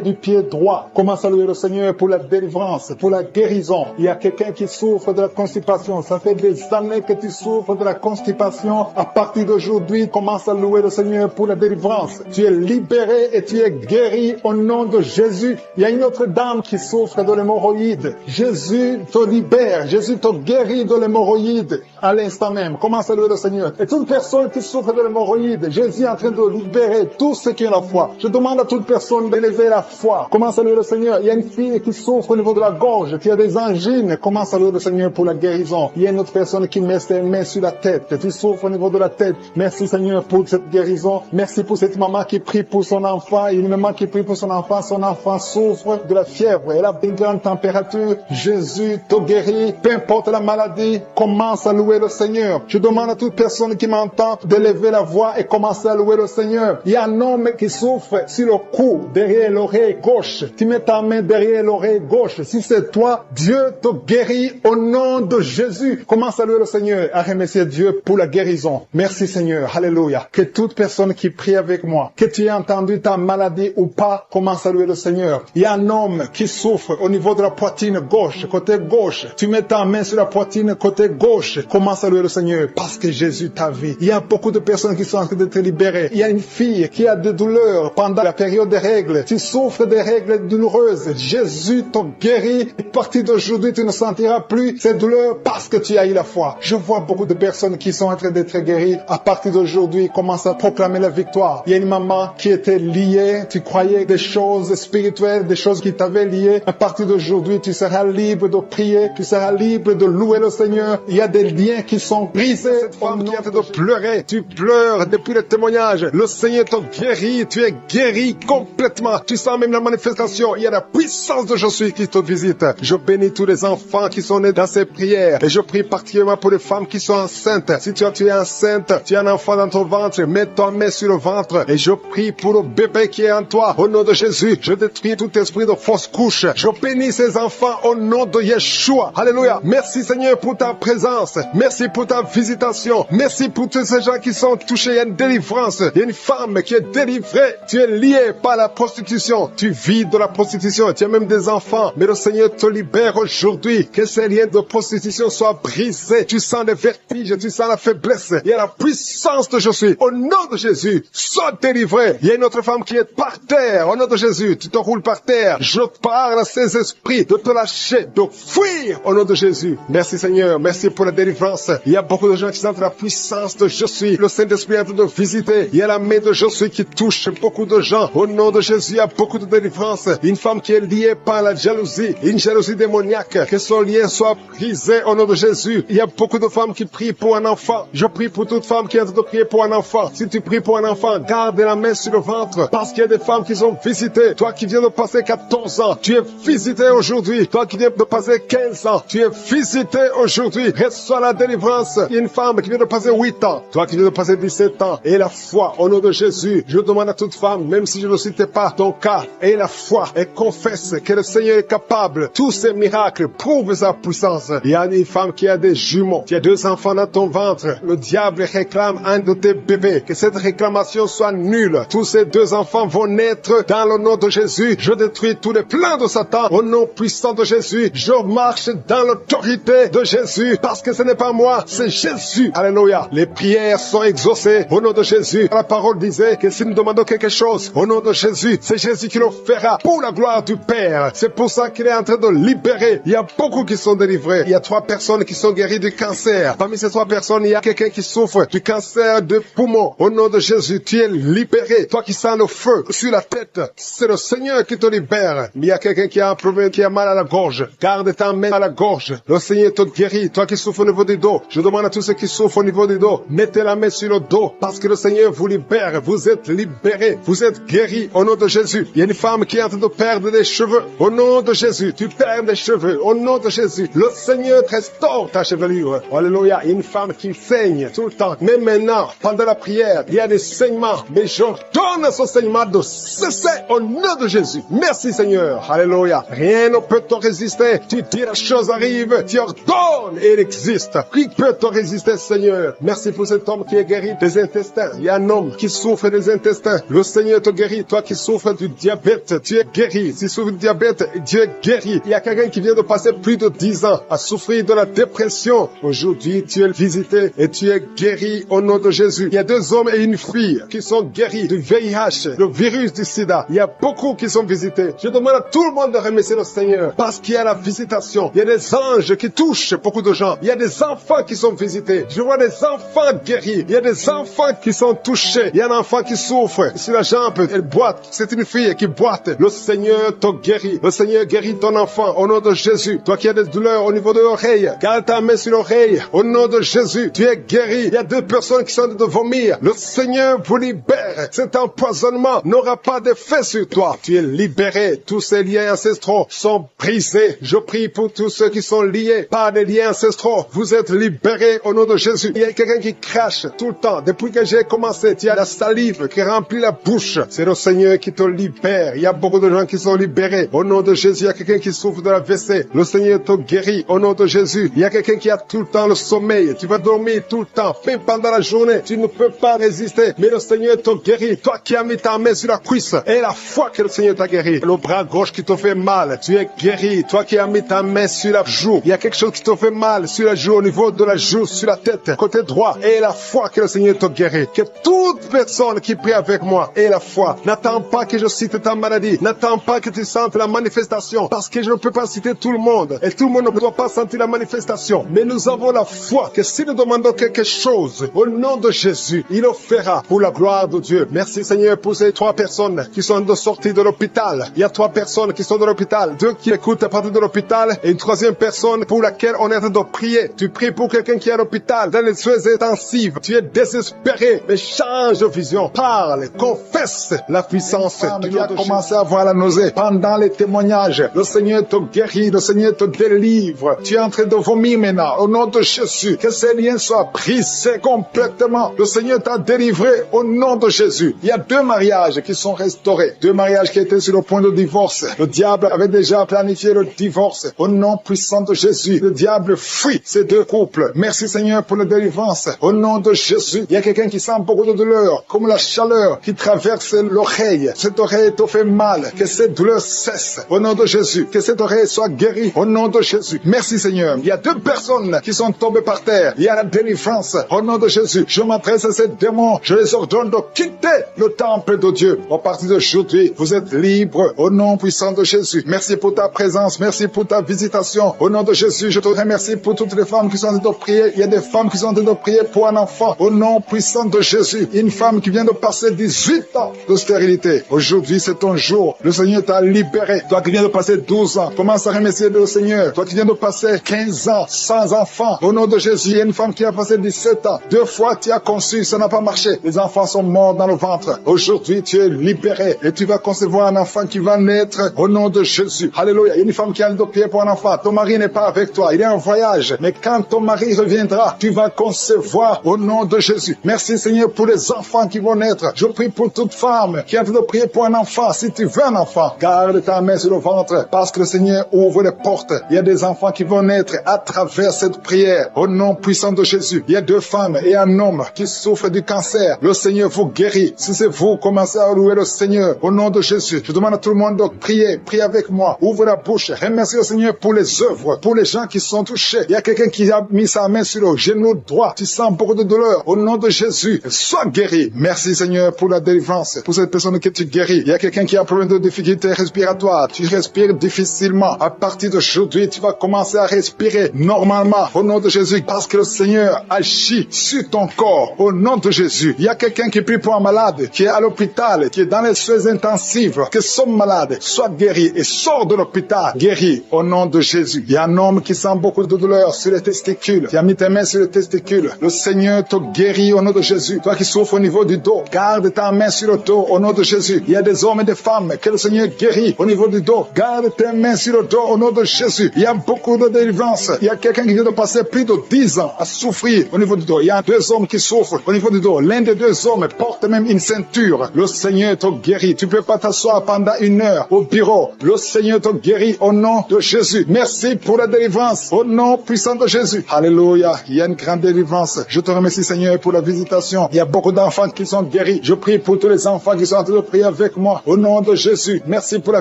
du pied droit. Commence à louer le Seigneur pour la délivrance, pour la guérison. Il y a quelqu'un qui souffre de la constipation. Ça fait des années que tu souffres de la constipation. À partir d'aujourd'hui, commence à louer le Seigneur pour la délivrance. Tu es libéré et tu es guéri au nom de Jésus. Il y a une autre dame qui souffre de l'hémorroïde. Jésus te libère. Jésus te guérit de l'hémorroïde à l'instant même. Commence à louer le Seigneur. Et toute personne qui souffre de l'hémorroïde, Jésus est en train de libérer tous ceux qui ont la foi. Je demande à toute personne d'élever la foi. Commence à louer le Seigneur. Il y a une fille qui souffre au niveau de la gorge, qui a des angines. Commence à louer le Seigneur pour la guérison. Il y a une autre personne qui met ses mains sur la tête. Tu souffres au niveau de la tête. Merci Seigneur pour cette guérison. Merci pour cette maman qui prie pour son enfant. Il y a une maman qui prie pour son enfant. Son enfant souffre de la fièvre. Elle a une grande température. Jésus te guérit. Peu importe la maladie, commence à louer le Seigneur. Je demande à toute personne qui m'entend d'élever la voix et commencer à louer le Seigneur. Il y a un homme qui souffre sur le cou, derrière l'oreille gauche. Tu mets ta main derrière l'oreille gauche. Si c'est toi, Dieu te guérit au nom de Jésus. Commence à louer le Seigneur, à remercier Dieu pour la guérison. Merci Seigneur. Alléluia. Que toute personne qui prie avec moi, que tu aies entendu ta maladie ou pas, commence à louer le Seigneur. Il y a un homme qui souffre au niveau de la poitrine gauche, côté gauche. Tu mets ta main sur la poitrine côté gauche. Commence à louer le Seigneur parce que Jésus t'a vu. Il y a beaucoup de personnes qui sont en train d'être libérées. Il y a une fille qui a des douleurs pendant la période des règles. Tu souffres des règles douloureuses. Jésus t'a guéri. À partir d'aujourd'hui, tu ne sentiras plus ces douleurs parce que tu as eu la foi. Je vois beaucoup de personnes qui sont en train d'être guéries. À partir d'aujourd'hui, commence à proclamer la victoire. Il y a une maman qui était liée. Tu croyais des choses spirituelles, des choses qui t'avaient lié. À partir d'aujourd'hui, tu seras libre de prier. Tu seras libre de louer le Seigneur. Il y a des liens qui sont brisés. Cette femme qui est en train de pleurer, tu pleures depuis le témoignage. Le Seigneur te guérit. Tu es guéri complètement. Tu sens même la manifestation. Il y a la puissance de Jésus qui te visite. Je bénis tous les enfants qui sont nés dans ces prières. Et je prie particulièrement pour les femmes qui sont enceintes. Si tu es enceinte, tu as un enfant dans ton ventre, mets ta main sur le ventre. Et je prie pour le bébé qui est en toi. Au nom de Jésus, je détruis tout esprit de fausse couche. Je bénis ces enfants au nom de Yeshua. Alléluia. Merci Seigneur pour ta présence. Merci pour ta visitation. Merci pour tous ces gens qui sont touchés. Il y a une délivrance. Il y a une femme qui est délivrée. Tu es lié par la prostitution. Tu vis de la prostitution. Tu as même des enfants. Mais le Seigneur te libère aujourd'hui. Que ces liens de prostitution soient brisés. Tu sens les vertiges. Tu sens la faiblesse. Il y a la puissance de Jésus. Au nom de Jésus, sois délivré. Il y a une autre femme qui est par terre. Au nom de Jésus, tu te roules par terre. Je parle à ces esprits de te lâcher, de fuir au nom de Jésus. Merci Seigneur. Merci pour la délivrance. Il y a beaucoup de gens qui sentent la puissance de Je suis. Le Saint-Esprit est en train de visiter. Il y a la main de Je suis qui touche beaucoup de gens. Au nom de Jésus, il y a beaucoup de délivrance. Une femme qui est liée par la jalousie, une jalousie démoniaque, que son lien soit brisé au nom de Jésus. Il y a beaucoup de femmes qui prient pour un enfant. Je prie pour toute femme qui est en train de prier pour un enfant. Si tu pries pour un enfant, garde la main sur le ventre, parce qu'il y a des femmes qui sont visitées. Toi qui viens de passer 14 ans, tu es visité aujourd'hui. Toi qui viens de passer 15 ans, tu es visité aujourd'hui. Reçois la délivrance. Il y a une femme qui vient de passer 8 ans. Toi qui viens de passer 17 ans. Et la foi au nom de Jésus. Je demande à toute femme, même si je ne citais pas ton cas, et la foi, et confesse que le Seigneur est capable. Tous ces miracles prouvent sa puissance. Il y a une femme qui a des jumeaux. Tu as 2 enfants dans ton ventre. Le diable réclame un de tes bébés. Que cette réclamation soit nulle. Tous ces 2 enfants vont naître dans le nom de Jésus. Je détruis tous les plans de Satan au nom puissant de Jésus. Je marche dans l'autorité de Jésus parce que ce n'est pas moi, c'est Jésus. Alléluia. Les prières sont exaucées au nom de Jésus. La parole disait que si nous demandons quelque chose au nom de Jésus, c'est Jésus qui le fera pour la gloire du Père. C'est pour ça qu'il est en train de libérer. Il y a beaucoup qui sont délivrés. Il y a 3 personnes qui sont guéries du cancer. Parmi ces 3 personnes, il y a quelqu'un qui souffre du cancer de poumon. Au nom de Jésus, tu es libéré. Toi qui sens le feu sur la tête, c'est le Seigneur qui te libère. Mais il y a quelqu'un qui a un problème, qui a mal à la gorge. Garde ta main à la gorge. Le Seigneur te guérit. Toi qui souffres au niveau du dos. Je demande à tous ceux qui souffrent au niveau du dos, mettez la main sur le dos parce que le Seigneur vous libère. Vous êtes libérés, vous êtes guéris au nom de Jésus. Il y a une femme qui est en train de perdre des cheveux. Au nom de Jésus, tu perds des cheveux. Au nom de Jésus, le Seigneur te restaure ta chevelure. Alléluia. Une femme qui saigne tout le temps. Mais maintenant, pendant la prière, il y a des saignements. Mais j'ordonne à ce saignement de cesser au nom de Jésus. Merci Seigneur. Alléluia. Rien ne peut te résister. Tu dis la chose arrive, tu ordonnes et elle existe. Qui peut te résister, Seigneur? Merci pour cet homme qui est guéri des intestins. Il y a un homme qui souffre des intestins. Le Seigneur te guérit. Toi qui souffres du diabète, tu es guéri. Si tu souffres du diabète, Dieu est guéri. Il y a quelqu'un qui vient de passer plus de 10 ans à souffrir de la dépression. Aujourd'hui, tu es visité et tu es guéri au nom de Jésus. Il y a 2 hommes et une fille qui sont guéris du VIH, le virus du sida. Il y a beaucoup qui sont visités. Je demande à tout le monde de remercier le Seigneur parce qu'il y a la visitation. Il y a des anges qui touchent beaucoup de gens. Il y a des enfants qui sont visités. Je vois des enfants guéris. Il y a des enfants qui sont touchés. Il y a un enfant qui souffre sur la jambe. Elle boite. C'est une fille qui boite. Le Seigneur te guérit. Le Seigneur guérit ton enfant au nom de Jésus. Toi qui as des douleurs au niveau de l'oreille, garde ta main sur l'oreille. Au nom de Jésus, tu es guéri. Il y a 2 personnes qui sont en train de vomir. Le Seigneur vous libère. Cet empoisonnement n'aura pas d'effet sur toi. Tu es libéré. Tous ces liens ancestraux sont brisés. Je prie pour tous ceux qui sont liés par des liens ancestraux. Vous êtes libérés au nom de Jésus. Il y a quelqu'un qui crache tout le temps. Depuis que j'ai commencé, tu as la salive qui remplit la bouche. C'est le Seigneur qui te libère. Il y a beaucoup de gens qui sont libérés. Au nom de Jésus, il y a quelqu'un qui souffre de la WC. Le Seigneur te guérit. Au nom de Jésus, il y a quelqu'un qui a tout le temps le sommeil. Tu vas dormir tout le temps. Même pendant la journée, tu ne peux pas résister. Mais le Seigneur te guérit. Toi qui as mis ta main sur la cuisse et la foi que le Seigneur t'a guéri. Le bras gauche qui te fait mal, tu es guéri. Toi qui as mis ta main sur la joue, il y a quelque chose qui te fait mal sur la joue, au niveau de la joue, sur la tête, côté droit. Et la foi que le Seigneur te guérit. Que toute personne qui prie avec moi ait la foi. N'attends pas que je cite ta maladie. N'attends pas que tu sentes la manifestation. Parce que je ne peux pas citer tout le monde. Et tout le monde ne doit pas sentir la manifestation. Mais nous avons la foi que si nous demandons quelque chose, au nom de Jésus, il le fera pour la gloire de Dieu. Merci Seigneur pour ces 3 personnes qui sont de sortie de l'hôpital. Il y a 3 personnes qui sont de l'hôpital. 2 qui écoutent à partir de l'hôpital. Et une 3e personne pour laquelle on est en train de prier. Tu pries pour quelqu'un qui est à l'hôpital, dans les soins intensifs. Tu es désespéré. Mais change de vision. Parle, confesse la puissance. Tu as commencé à voir la nausée. Pendant les témoignages, le Seigneur te guérit, le Seigneur te délivre. Tu es en train de vomir maintenant. Au nom de Jésus, que ces liens soient brisés complètement. Le Seigneur t'a délivré au nom de Jésus. Il y a 2 mariages qui sont restaurés. 2 mariages qui étaient sur le point de divorce. Le diable avait déjà planifié le divorce. Au nom puissant de Jésus, le diable fuit ces 2 couples. Merci Seigneur pour la délivrance. Au nom de Jésus, il y a quelqu'un qui sent beaucoup de douleur, comme la chaleur qui traverse l'oreille. Cette oreille te fait mal. Que cette douleur cesse. Au nom de Jésus, que cette oreille soit guérie. Au nom de Jésus. Merci Seigneur. Il y a 2 personnes qui sont tombées par terre. Il y a la délivrance. Au nom de Jésus, je m'adresse à ces démons. Je les ordonne de quitter le temple de Dieu. À partir d'aujourd'hui, vous êtes libres. Au nom puissant de Jésus. Merci pour ta présence. Merci pour ta visitation. Au nom de Jésus, je te remercie pour toutes les femmes qui sont en train de prier. Il y a des femmes qui sont en train de prier pour un enfant. Au nom puissant de Jésus. Une femme qui vient de passer 18 ans de stérilité. Aujourd'hui, c'est ton jour. Le Seigneur t'a libéré. Toi qui viens de passer 12 ans, commence à remercier le Seigneur. Toi qui viens de passer 15 ans sans enfant. Au nom de Jésus, il y a une femme qui a passé 17 ans. 2 fois tu as conçu, ça n'a pas marché. Les enfants sont morts dans le ventre. Aujourd'hui, tu es libéré et tu vas concevoir un enfant qui va naître au nom de Jésus. Alléluia. Il y a une femme qui a le pied pour un enfant. Ton mari n'est pas avec toi. Il est en voyage. Mais quand ton mari reviendra, tu vas concevoir au nom de Jésus. Merci Seigneur pour les enfants qui vont naître. Je prie pour toute femme qui est en train de prier pour un enfant. Si tu veux un enfant, garde ta main sur le ventre parce que le Seigneur ouvre les portes. Il y a des enfants qui vont naître à travers cette prière au nom puissant de Jésus. Il y a 2 femmes et un homme qui souffrent du cancer. Le Seigneur vous guérit. Si c'est vous, commencez à louer le Seigneur au nom de Jésus. Je demande à tout le monde de prier. Priez avec moi. Ouvre la bouche. Remercie le Seigneur pour les œuvres, pour les gens qui sont touchés. Il y a quelqu'un qui a mis sa main sur le genou droit. Tu sens beaucoup de douleur. Au nom de Jésus, sois guéri. Merci Seigneur pour la délivrance, pour cette personne que tu guéris. Il y a quelqu'un qui a un problème de difficulté respiratoire. Tu respires difficilement. À partir d'aujourd'hui, tu vas commencer à respirer normalement au nom de Jésus parce que le Seigneur agit sur ton corps au nom de Jésus. Il y a quelqu'un qui prie pour un enfant malade qui est à l'hôpital, qui est dans les soins intensifs, que son malade soit guéri et sort de l'hôpital guéri au nom de Jésus. Il y a un homme qui sent beaucoup de douleur sur les testicules, qui a mis tes mains sur les testicules. Le Seigneur te guérit au nom de Jésus. Toi qui souffres au niveau du dos, garde ta main sur le dos au nom de Jésus. Il y a des hommes et des femmes que le Seigneur guérit au niveau du dos. Garde tes mains sur le dos au nom de Jésus. Il y a beaucoup de délivrance. Il y a quelqu'un qui vient de passer plus de 10 ans à souffrir au niveau du dos. Il y a 2 hommes qui souffrent au niveau du dos. L'un des 2 hommes porte même une ceinture. Le Seigneur te guérit. Tu ne peux pas t'asseoir pendant 1 heure au bureau. Le Seigneur te guérit au nom de Jésus. Merci pour la délivrance au nom puissant de Jésus. Alléluia. Il y a une grande délivrance. Je te remercie, Seigneur, pour la visitation. Il y a beaucoup d'enfants qui sont guéris. Je prie pour tous les enfants qui sont en train de prier avec moi au nom de Jésus. Merci pour la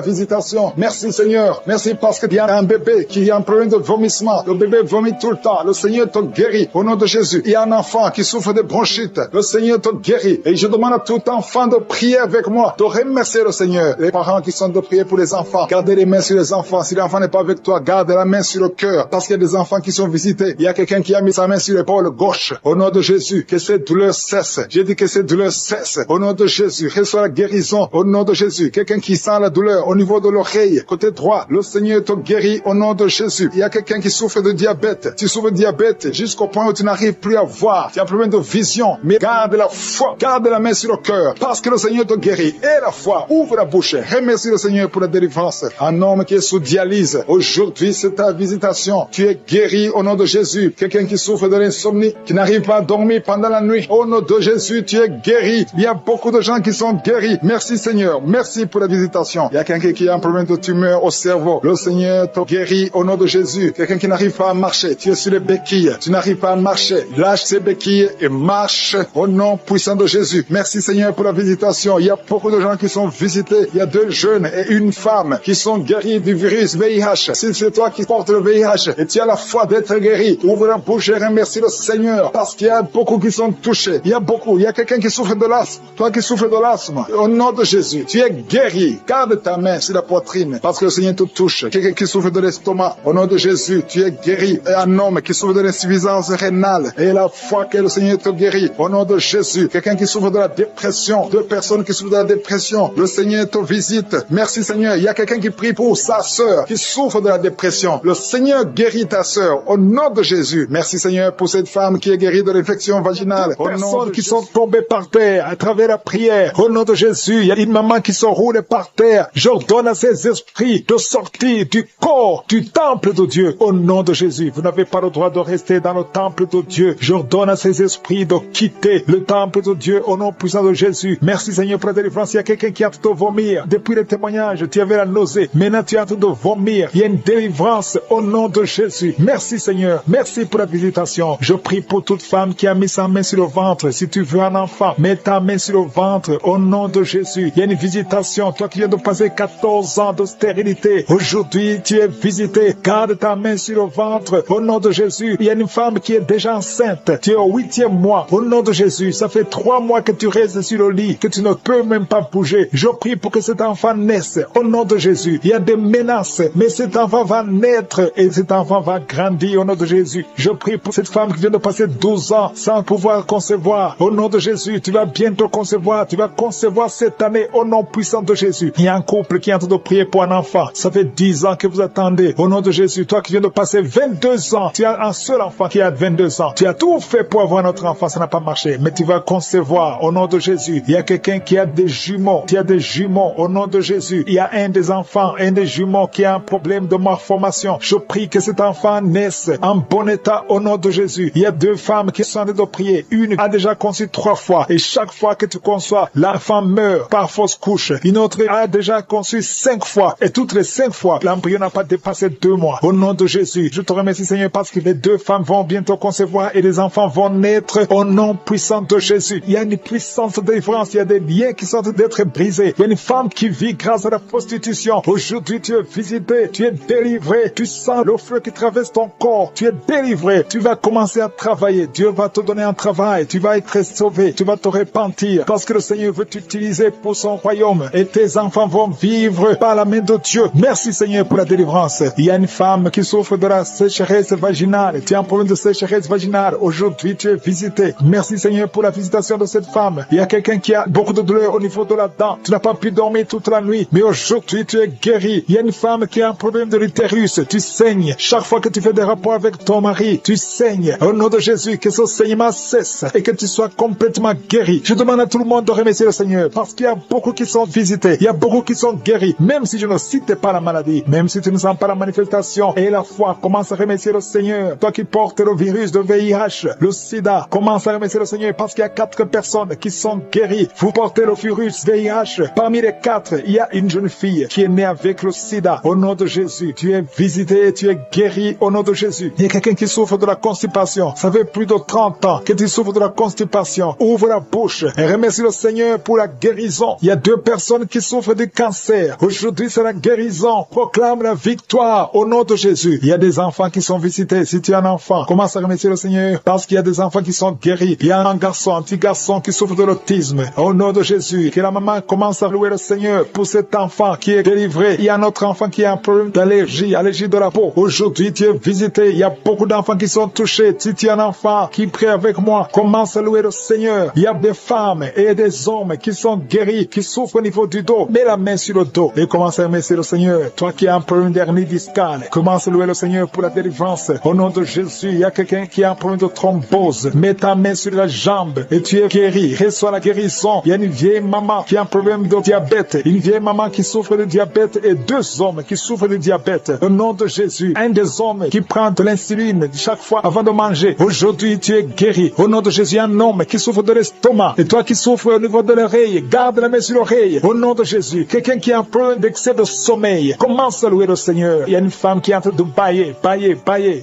visitation. Merci, Seigneur. Merci parce qu'il y a un bébé qui a un problème de vomissement. Le bébé vomit tout le temps. Le Seigneur te guérit au nom de Jésus. Il y a un enfant qui souffre de bronchite. Le Seigneur te guérit. Et je demande à tout enfant de prier avec moi, de remercier le Seigneur. Les parents qui sont de prier pour les enfants, gardez les mains sur les enfants. Si l'enfant n'est pas avec toi, garde la main sur le cœur. Parce qu'il y a des enfants qui sont visités. Il y a quelqu'un qui a mis sa main sur l'épaule gauche. Au nom de Jésus, que cette douleur cesse. J'ai dit que cette douleur cesse. Au nom de Jésus, reçois la guérison. Au nom de Jésus, quelqu'un qui sent la douleur au niveau de l'oreille, côté droit, le Seigneur te guérit au nom de Jésus. Il y a quelqu'un qui souffre de diabète. Tu souffres de diabète jusqu'au point où tu n'arrives plus à voir. Tu as un problème de vision. Mais garde la foi, garde la main sur le cœur. Parce que le Seigneur te guérit. Et la foi, ouvre la bouche. Remercie le Seigneur pour la délivrance. Un homme qui est sous dialyse. Aujourd'hui, c'est ta visitation. Tu es guéri au nom de Jésus. Quelqu'un qui souffre de l'insomnie, qui n'arrive pas à dormir pendant la nuit. Au nom de Jésus, tu es guéri. Il y a beaucoup de gens qui sont guéris. Merci Seigneur. Merci pour la visitation. Il y a quelqu'un qui a un problème de tumeur au cerveau. Le Seigneur te guérit au nom de Jésus. Quelqu'un qui n'arrive pas à marcher. Tu es sur les béquilles. Tu n'arrives pas à marcher. Lâche ces béquilles et marche au nom puissant de Jésus. Merci Seigneur pour la visitation. Il y a beaucoup de gens qui sont visités. Il y a 2 jeunes et une femme qui sont guéris du virus VIH. Si c'est toi qui portes le VIH et tu as la foi d'être guéri, ouvre la bouche et remercie le Seigneur parce qu'il y a beaucoup qui sont touchés. Il y a beaucoup. Il y a quelqu'un qui souffre de l'asthme. Toi qui souffres de l'asthme, au nom de Jésus, tu es guéri. Garde ta main sur la poitrine parce que le Seigneur te touche. Quelqu'un qui souffre de l'estomac, au nom de Jésus, tu es guéri. Et un homme qui souffre de l'insuffisance rénale et la foi que le Seigneur te guérit, au nom de Jésus. Quelqu'un qui souffre de la dépression, 2 personnes qui souffrent de la dépression, le Seigneur te visite. Merci Seigneur. Il y a quelqu'un qui prie pour sa sœur qui souffre de la dépression. Le Seigneur guérit ta sœur au nom de Jésus. Merci Seigneur pour cette femme qui est guérie de l'infection vaginale. Au nom de qui sont tombées par terre à travers la prière. Au nom de Jésus, il y a une maman qui se roule par terre. J'ordonne à ces esprits de sortir du corps du temple de Dieu. Au nom de Jésus, vous n'avez pas le droit de rester dans le temple de Dieu. J'ordonne à ces esprits de quitter le temple de Dieu au nom puissant de Jésus. Merci Seigneur pour la délivrance. Il y a quelqu'un qui a en train de vomir. Depuis le témoignage, tu avais la nausée. Maintenant, tu es en train de vomir. Il y a une délivrance au nom de Jésus. Merci Seigneur. Merci pour la visitation. Je prie pour toute femme qui a mis sa main sur le ventre. Si tu veux un enfant, mets ta main sur le ventre au nom de Jésus. Il y a une visitation. Toi qui viens de passer 14 ans de stérilité, aujourd'hui tu es visité. Garde ta main sur le ventre au nom de Jésus. Il y a une femme qui est déjà enceinte. Tu es au 8e mois. Au nom de Jésus, ça fait 3 mois que tu restes sur le lit, que tu ne peux même pas bouger. Je prie pour que cet enfant naisse au nom de Jésus. Il y a des menaces, mais cet enfant va naître et cet enfant va grandir au nom de Jésus. Je prie pour cette femme qui vient de passer 12 ans sans pouvoir concevoir. Au nom de Jésus, tu vas bientôt concevoir. Tu vas concevoir cette année au nom puissant de Jésus. Il y a un couple qui est en train de prier pour un enfant. Ça fait 10 ans que vous attendez. Au nom de Jésus, toi qui viens de passer 22 ans, tu as un seul enfant qui a 22 ans. Tu as tout fait pour avoir notre enfant, ça n'a pas marché. Mais tu vas concevoir au nom de Jésus. Il y a quelqu'un qui a des jumeaux. Tu as des jumeaux au nom de Jésus. Il y a un des enfants, un des jumeaux qui a un problème de malformation. Je prie que cet enfant naisse en bon état au nom de Jésus. Il y a 2 femmes qui sont en train de prier. Une a déjà conçu 3 fois et chaque fois que tu conçois, l'enfant meurt par fausse couche. Une autre a déjà conçu 5 fois et toutes les 5 fois, l'embryon n'a pas dépassé 2 mois. Au nom de Jésus, je te remercie Seigneur parce que les 2 femmes vont bientôt concevoir et les enfants vont naître au nom puissant de Jésus. Il y a une puissance de délivrance, il y a des liens qui sont en train d'être brisés. Il y a une femme qui vit grâce à la prostitution. Aujourd'hui, tu es visité, tu es délivré, tu sens le feu qui traverse ton corps, tu es délivré, tu vas commencer à travailler. Dieu va te donner un travail, tu vas être sauvé, tu vas te repentir parce que le Seigneur veut t'utiliser pour son royaume et tes enfants vont vivre par la main de Dieu. Merci Seigneur pour la délivrance. Il y a une femme qui souffre de la sécheresse vaginale. Tu as un problème de sécheresse vaginale. Aujourd'hui, tu es visité. Merci Seigneur pour la visitation de cette femme. femme, il y a quelqu'un qui a beaucoup de douleur au niveau de la dent. Tu n'as pas pu dormir toute la nuit, mais aujourd'hui tu es guéri. Il y a une femme qui a un problème de l'utérus. Tu saignes. Chaque fois que tu fais des rapports avec ton mari, tu saignes. Au nom de Jésus, que ce saignement cesse et que tu sois complètement guéri. Je demande à tout le monde de remercier le Seigneur parce qu'il y a beaucoup qui sont visités. Il y a beaucoup qui sont guéris. Même si je ne cite pas la maladie, même si tu ne sens pas la manifestation et la foi, commence à remercier le Seigneur. Toi qui portes le virus de VIH, le sida, commence à remercier le Seigneur parce qu'il y a 4 personnes qui sont guéries. Vous portez le virus VIH. Parmi les 4, il y a une jeune fille qui est née avec le sida. Au nom de Jésus, tu es visité, tu es guéri au nom de Jésus. Il y a quelqu'un qui souffre de la constipation. Ça fait plus de 30 ans que tu souffres de la constipation. Ouvre la bouche et remercie le Seigneur pour la guérison. Il y a 2 personnes qui souffrent du cancer. Aujourd'hui, c'est la guérison. Proclame la victoire au nom de Jésus. Il y a des enfants qui sont visités. Si tu es un enfant, commence à remercier le Seigneur parce qu'il y a des enfants qui sont guéris. Il y a un petit garçon qui souffre de l'autisme. Au nom de Jésus, que la maman commence à louer le Seigneur pour cet enfant qui est délivré. Il y a un autre enfant qui a un problème d'allergie, allergie de la peau. Aujourd'hui, tu es visité. Il y a beaucoup d'enfants qui sont touchés. Si tu es un enfant qui prie avec moi, commence à louer le Seigneur. Il y a des femmes et des hommes qui sont guéris, qui souffrent au niveau du dos. Mets la main sur le dos et commence à remercier le Seigneur. Toi qui as un problème d'hernie discale, commence à louer le Seigneur pour la délivrance. Au nom de Jésus, il y a quelqu'un qui a un problème de thrombose. Mets ta main sur la jambe et tu es guéri. Reçois la guérison. Il y a une vieille maman qui a un problème de diabète. Une vieille maman qui souffre de diabète et 2 hommes qui souffrent de diabète. Au nom de Jésus, un des hommes qui prend de l'insuline chaque fois avant de manger. Aujourd'hui, tu es guéri. Au nom de Jésus, un homme qui souffre de l'estomac. Et toi qui souffres au niveau de l'oreille, garde la main sur l'oreille. Au nom de Jésus, quelqu'un qui a un problème d'excès de sommeil, commence à louer le Seigneur. Il y a une femme qui est en train de bailler.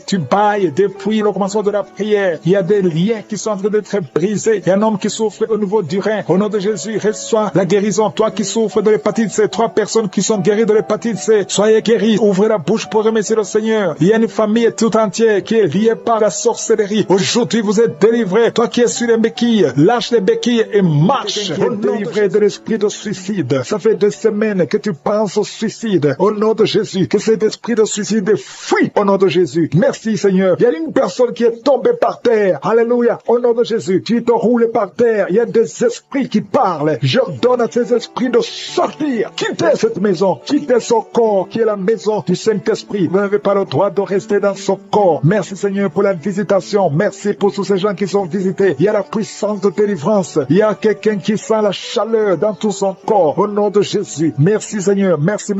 Tu bailles depuis le commencement de la prière. Il y a des liens qui sont en train d'être brisés. Il y a un homme qui souffre au niveau du rein. Au nom de Jésus, reçois la guérison. Toi qui souffres de l'hépatite C, 3 personnes qui sont guéries de l'hépatite C, soyez guéris. Ouvrez la bouche pour remercier le Seigneur. Il y a une famille tout entière qui est liée par la sorcellerie. Aujourd'hui, vous êtes délivrés. Toi qui es sur les béquilles, lâche les béquilles et marche. On est délivré de l'esprit de suicide. Ça fait 2 semaines que tu penses au suicide. Au nom de Jésus, que cet esprit de suicide fuit. Au nom de Jésus. Merci Seigneur. Il y a une personne qui est tombée par terre. Alléluia. Au nom de Jésus, tu te roules par terre. Il y a des esprits qui parlent. J'ordonne à ces esprits de sortir. Quittez cette maison. Quittez son corps qui est la maison du Saint-Esprit. Vous n'avez pas le droit de rester dans son corps. Merci Seigneur pour la visitation. Merci pour tous ces gens qui sont visités. Il y a la puissance de délivrance. Il y a quelqu'un qui sent la chaleur dans tout son corps. Au nom de Jésus. Merci Seigneur. Merci.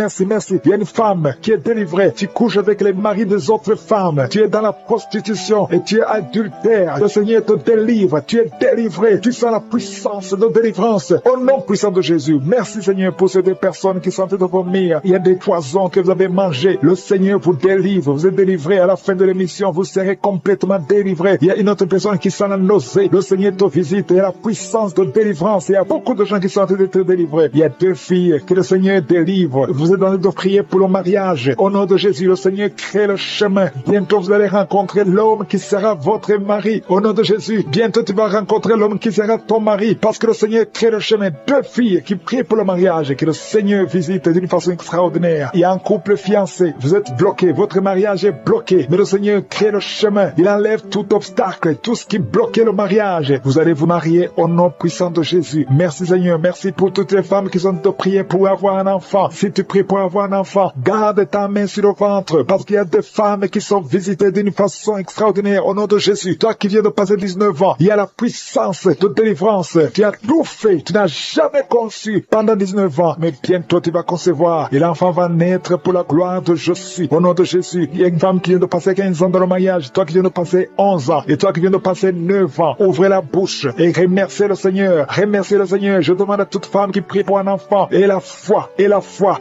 Il y a une femme qui est délivrée. Tu couches avec les maris des autres femmes. Tu es dans la prostitution et tu es adultère. Le Seigneur te délivre. Tu es délivré. Tu sens la puissance de délivrance. Au nom puissant de Jésus. Merci Seigneur pour ces 2 personnes qui sont en train de vomir. Il y a des poisons que vous avez mangés. Le Seigneur vous délivre. Vous êtes délivré. À la fin de l'émission, vous serez complètement délivré. Il y a une autre personne qui sent la nausée. Le Seigneur te visite. Il y a la puissance de délivrance. Il y a beaucoup de gens qui sont en train d'être délivrés. Il y a 2 filles que le Seigneur délivre. Vous êtes en train de prier pour le mariage. Au nom de Jésus, le Seigneur crée le chemin. Bientôt, vous allez rencontrer l'homme qui sera votre mari. Au nom de Jésus, bientôt tu vas rencontrer l'homme qui sera ton mari. Parce que le Seigneur crée le chemin. 2 filles qui prient pour le mariage. Que le Seigneur visite d'une façon extraordinaire. Il y a un couple fiancé. Vous êtes bloqué. Votre mariage est bloqué. Mais le Seigneur crée le chemin. Il enlève tout obstacle. Tout ce qui bloquait le mariage. Vous allez vous marier au nom puissant de Jésus. Merci Seigneur. Merci pour toutes les femmes qui sont de prier pour avoir un enfant. Si tu pries pour avoir un enfant, garde ta main sur le ventre. Parce qu'il y a des femmes qui sont visitées d'une façon extraordinaire au nom de Jésus. Toi qui viens de passer 19 ans, il y a la puissance de délivrance. Tu as tout fait. Tu n'as jamais conçu pendant 19 ans. Mais bientôt tu vas concevoir. Et l'enfant va naître pour la gloire de Jésus. Au nom de Jésus. Il y a une femme qui vient de passer 15 ans dans le mariage. Toi qui viens de passer 11 ans. Et toi qui viens de passer 9 ans. Ouvrez la bouche et remerciez le Seigneur. Remerciez le Seigneur. Je demande à toute femme qui prie pour un enfant. Et la foi.